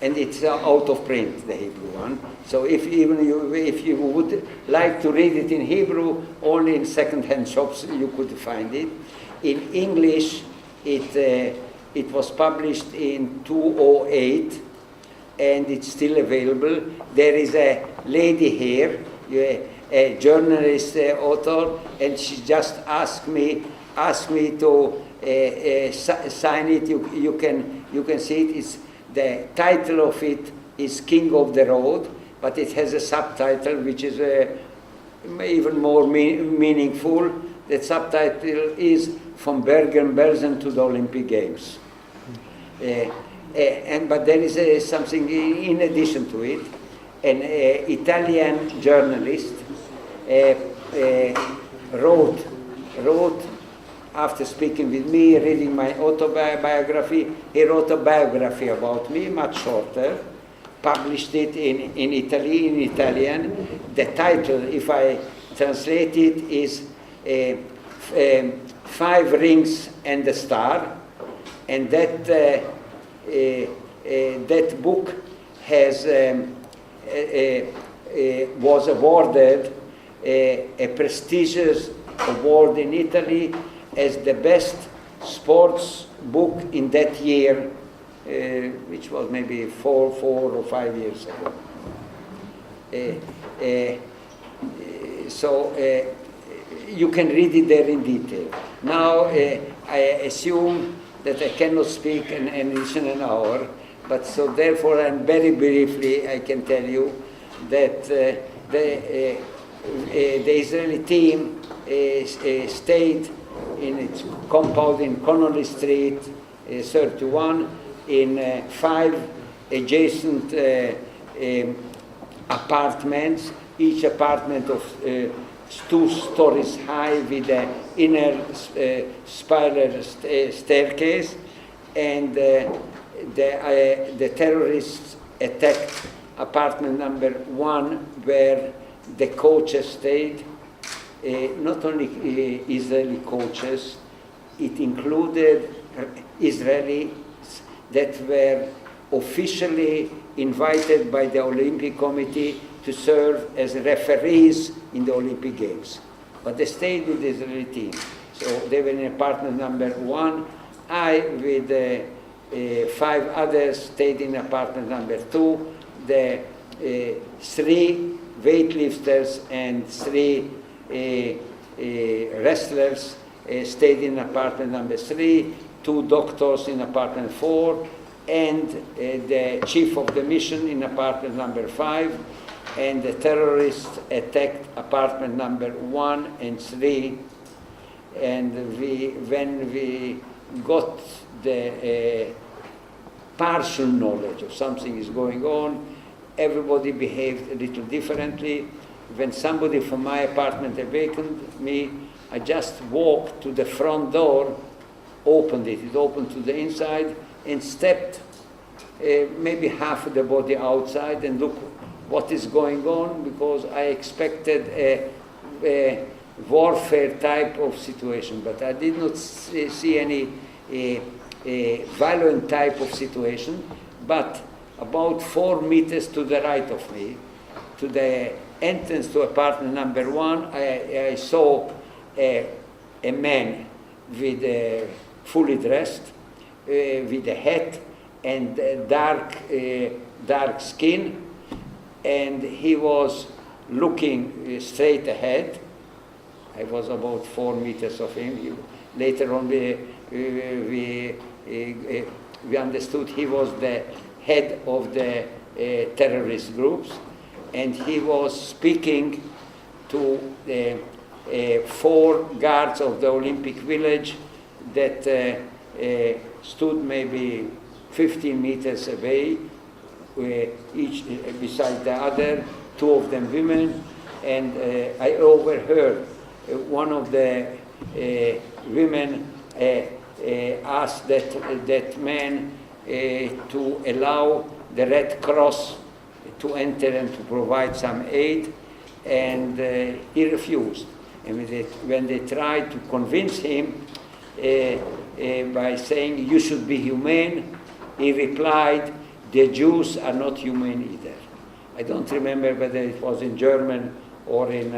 and it's out of print, the Hebrew one. So if you would like to read it in Hebrew, only in second-hand shops you could find it. In English, it was published in 2008, and it's still available. There is a lady here, a journalist, author, and she just asked me to sign it. You can see it. The title of it is King of the Road, but it has a subtitle which is even more meaningful. The subtitle is From Bergen-Belsen to the Olympic Games. But there is something in addition to it. An Italian journalist wrote, after speaking with me, reading my autobiography, he wrote a biography about me, much shorter, published it in Italian. The title, if I translate it, is 5 Rings and a Star, and that book has was awarded a prestigious award in Italy as the best sports book in that year, which was maybe 4 or 5 years ago. So you can read it there in detail. Now I assume that I cannot speak in an hour, but so therefore, and very briefly, I can tell you that the Israeli team stayed in its compound in Connolly Street, 31, in 5 adjacent apartments, each apartment of 2 stories high with an inner spiral staircase, and the terrorists attacked apartment number 1 where the coaches stayed. Not only Israeli coaches, it included Israelis that were officially invited by the Olympic Committee to serve as referees in the Olympic Games. But they stayed with the Israeli team. So they were in apartment number 1. I, with 5 others, stayed in apartment number 2. The 3 weightlifters and 3 wrestlers stayed in apartment number 3, 2 doctors in apartment 4, and the chief of the mission in apartment number 5, and the terrorists attacked apartment number 1 and 3, and when we got the partial knowledge of something is going on, everybody behaved a little differently. When somebody from my apartment awakened me, I just walked to the front door, opened it opened to the inside, and stepped maybe half of the body outside and looked what is going on, because I expected a warfare type of situation, but I did not see any violent type of situation. But about 4 meters to the right of me, to the entrance to apartment number 1, I saw a man with fully dressed, with a hat and dark skin, and he was looking straight ahead. I was about 4 meters of him. Later on, we understood he was the head of the terrorist groups, and he was speaking to 4 guards of the Olympic Village that stood maybe 15 meters away, each beside the other, 2 of them women, and I overheard one of the women asked that man to allow the Red Cross to enter and to provide some aid, and he refused. And when they tried to convince him by saying, "You should be humane," he replied, "The Jews are not humane either." I don't remember whether it was in German or in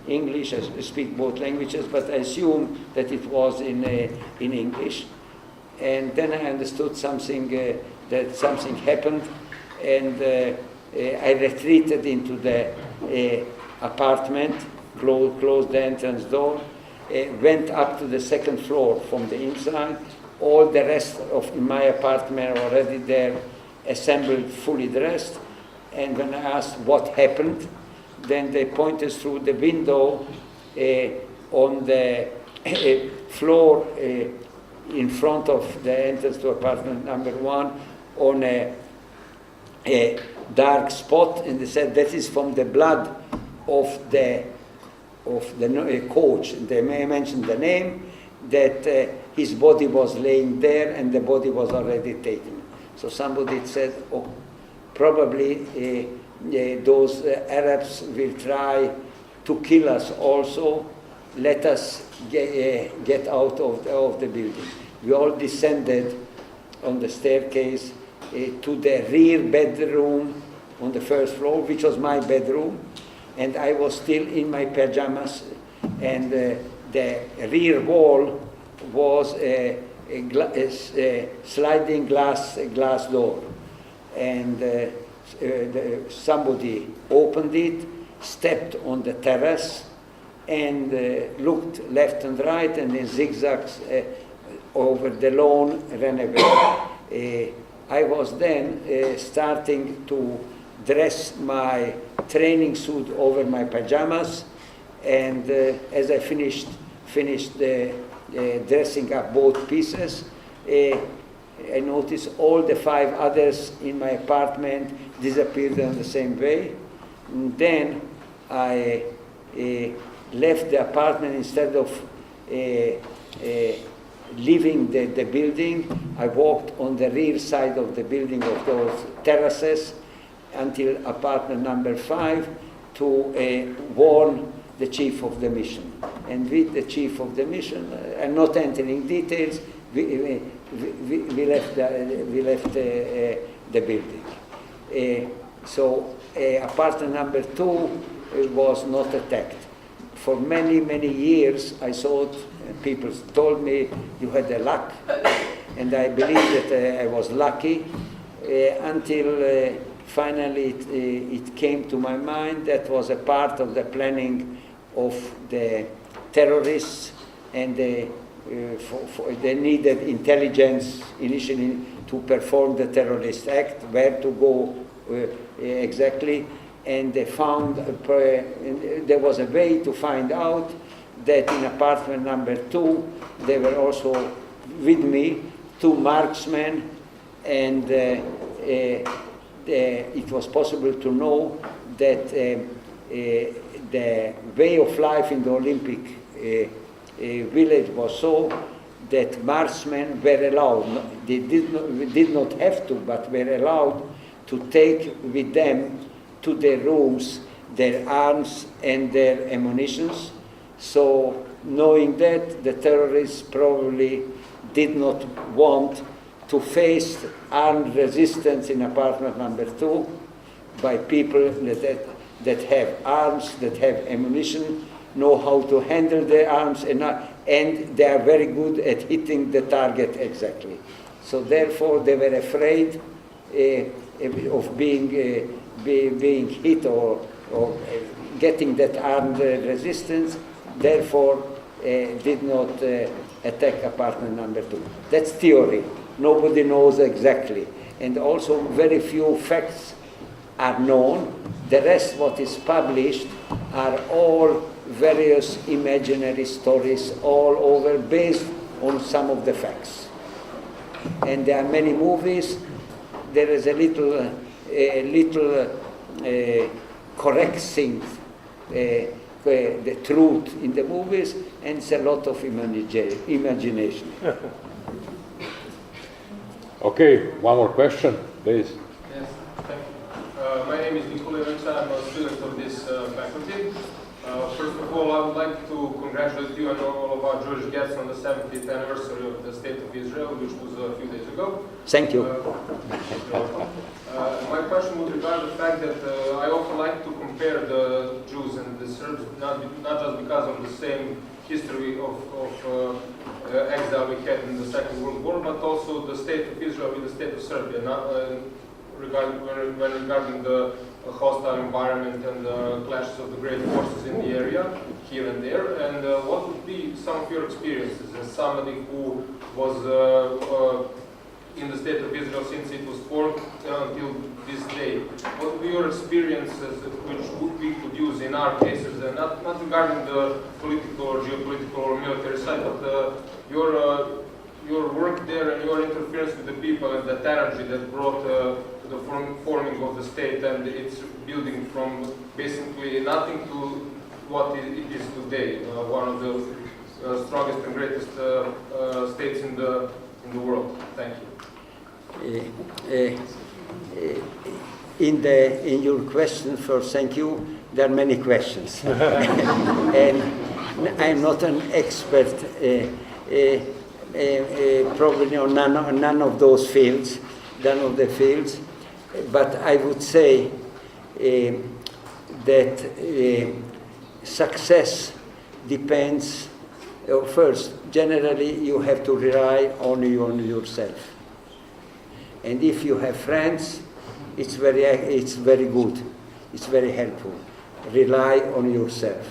English. I speak both languages, but I assume that it was in English. And then I understood something, that something happened, and I retreated into the apartment, closed the entrance door, went up to the 2nd floor from the inside. All the rest of my apartment already there, assembled, fully dressed. And when I asked what happened, then they pointed through the window on the floor in front of the entrance to apartment number 1 on a dark spot, and they said that is from the blood of the coach. They may mention the name, that his body was laying there and the body was already taken. So somebody said, "Oh, probably those Arabs will try to kill us also. Let us get out of the building." We all descended on the staircase to the rear bedroom on the 1st floor, which was my bedroom, and I was still in my pajamas, and the rear wall was a sliding glass door, and somebody opened it, stepped on the terrace, and looked left and right, and in zigzags over the lawn ran away. I was then starting to dress my training suit over my pajamas, and as I finished dressing up both pieces, I noticed all the 5 others in my apartment disappeared in the same way. And then I left the apartment. Instead of leaving the building, I walked on the rear side of the building of those terraces until apartment number 5 to warn the chief of the mission. And with the chief of the mission, I'm not entering details, we left the building. So apartment number 2 was not attacked. For many, many years, I thought, people told me, you had a luck, and I believed that I was lucky, until finally it came to my mind that was a part of the planning of the terrorists, and they needed intelligence initially to perform the terrorist act, where to go exactly, and they found, there was a way to find out that in apartment number 2, there were also with me 2 marksmen, and it was possible to know that the way of life in the Olympic village was so that marksmen were allowed, they did not have to, but were allowed to take with them to their rooms their arms and their ammunitions. So knowing that, the terrorists probably did not want to face armed resistance in apartment number 2 by people that have arms, that have ammunition, know how to handle their arms, and they are very good at hitting the target exactly. So therefore they were afraid of being hit or getting that armed resistance, therefore did not attack apartment number 2. That's theory. Nobody knows exactly. And also very few facts are known. The rest what is published are all various imaginary stories all over based on some of the facts. And there are many movies. There is a little correcting the truth in the movies, and it's a lot of imagination. Okay, one more question, please. Yes, thank you. My name is Nikola. I'm a student of this faculty. First of all, I would like to congratulate you and all of our Jewish guests on the 70th anniversary of the State of Israel, which was a few days ago. Thank you. My question would regard the fact that I often like to compare the Jews and the Serbs, not just because of the same history of exile we had in the Second World War, but also the State of Israel with the State of Serbia, regarding the hostile environment and the clashes of the great forces in the area, here and there. And what would be some of your experiences as somebody who was in the State of Israel since it was formed until this day? What would be your experiences which we could use in our cases, and not regarding the political or geopolitical or military side, but your work there and your interference with the people and that energy that brought to the forming of the state and its building from basically nothing to what it is today, one of the strongest and greatest states in the world. Thank you. In your question first, thank you. There are many questions, and I'm not an expert, probably on none of those fields, but I would say that success depends. First, generally, you have to rely on yourself. And if you have friends, it's very good. It's very helpful. Rely on yourself.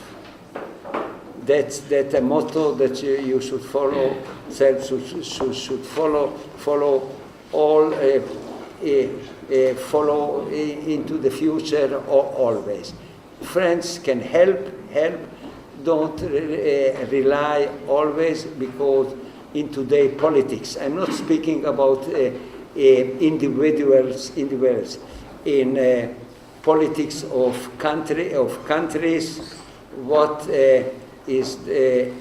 That's a motto that you should follow. Self should follow all. Follow into the future always. Friends can help. Don't rely always, because in today's politics, I'm not speaking about individuals in politics of countries. What is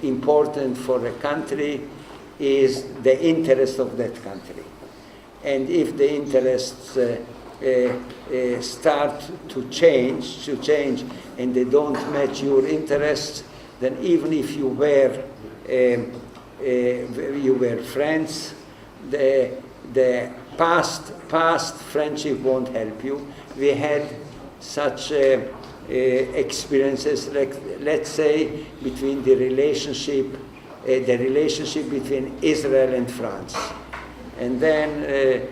important for a country is the interest of that country, and if the interests start to change, and they don't match your interests, then even if you were friends, the past friendship won't help you. We had such experiences, like, let's say, between the relationship between Israel and France, and then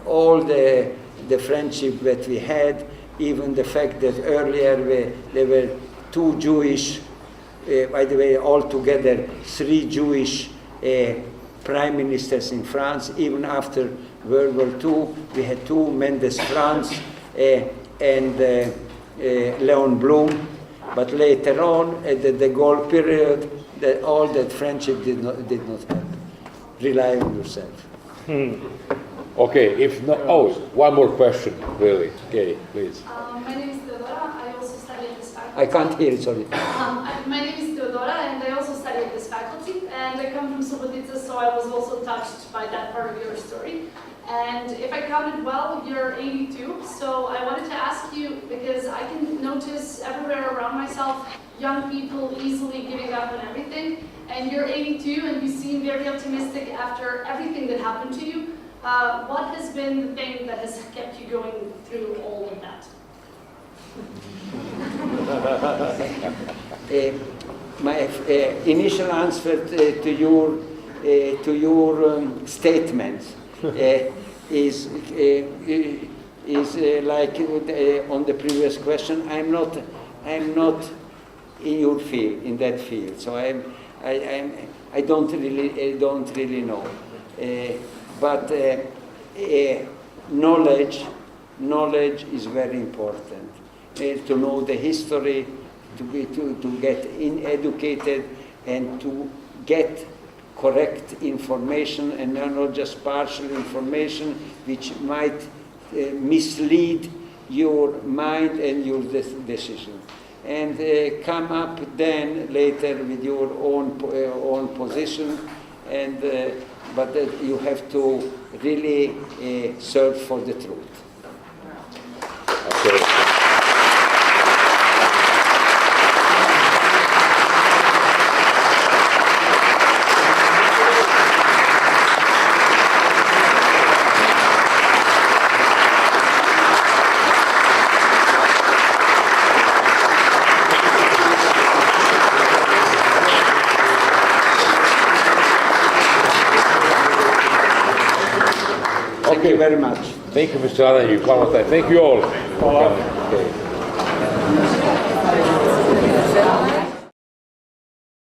all the friendship that we had, even the fact that earlier there were two Jewish, by the way, altogether 3 Jewish prime ministers in France. Even after World War II, we had 2, Mendes France and Leon Blum. But later on, at the de Gaulle period, all that friendship did not help. Rely on yourself. Okay, if not, one more question, really. Okay, please. My name is Theodora. I also study at this faculty. I can't hear it, sorry. My name is Theodora, and I also study at this faculty. And I come from Subotica, so I was also touched by that part of your story. And if I counted well, you're 82. So I wanted to ask you, because I can notice everywhere around myself, young people easily giving up on everything. And you're 82 and you seem very optimistic after everything that happened to you. What has been the thing that has kept you going through all of that? My initial answer to your statements is like on the previous question. I'm not in your field, in that field. So I don't really know. But knowledge is very important. To know the history, to get educated, and to get correct information, and not just partial information, which might mislead your mind and your decision. And come up then later with your own position, and but you have to really search for the truth. Okay. Thank you very much. Thank you, Mr. Ladany. One more time. Thank you all. Okay.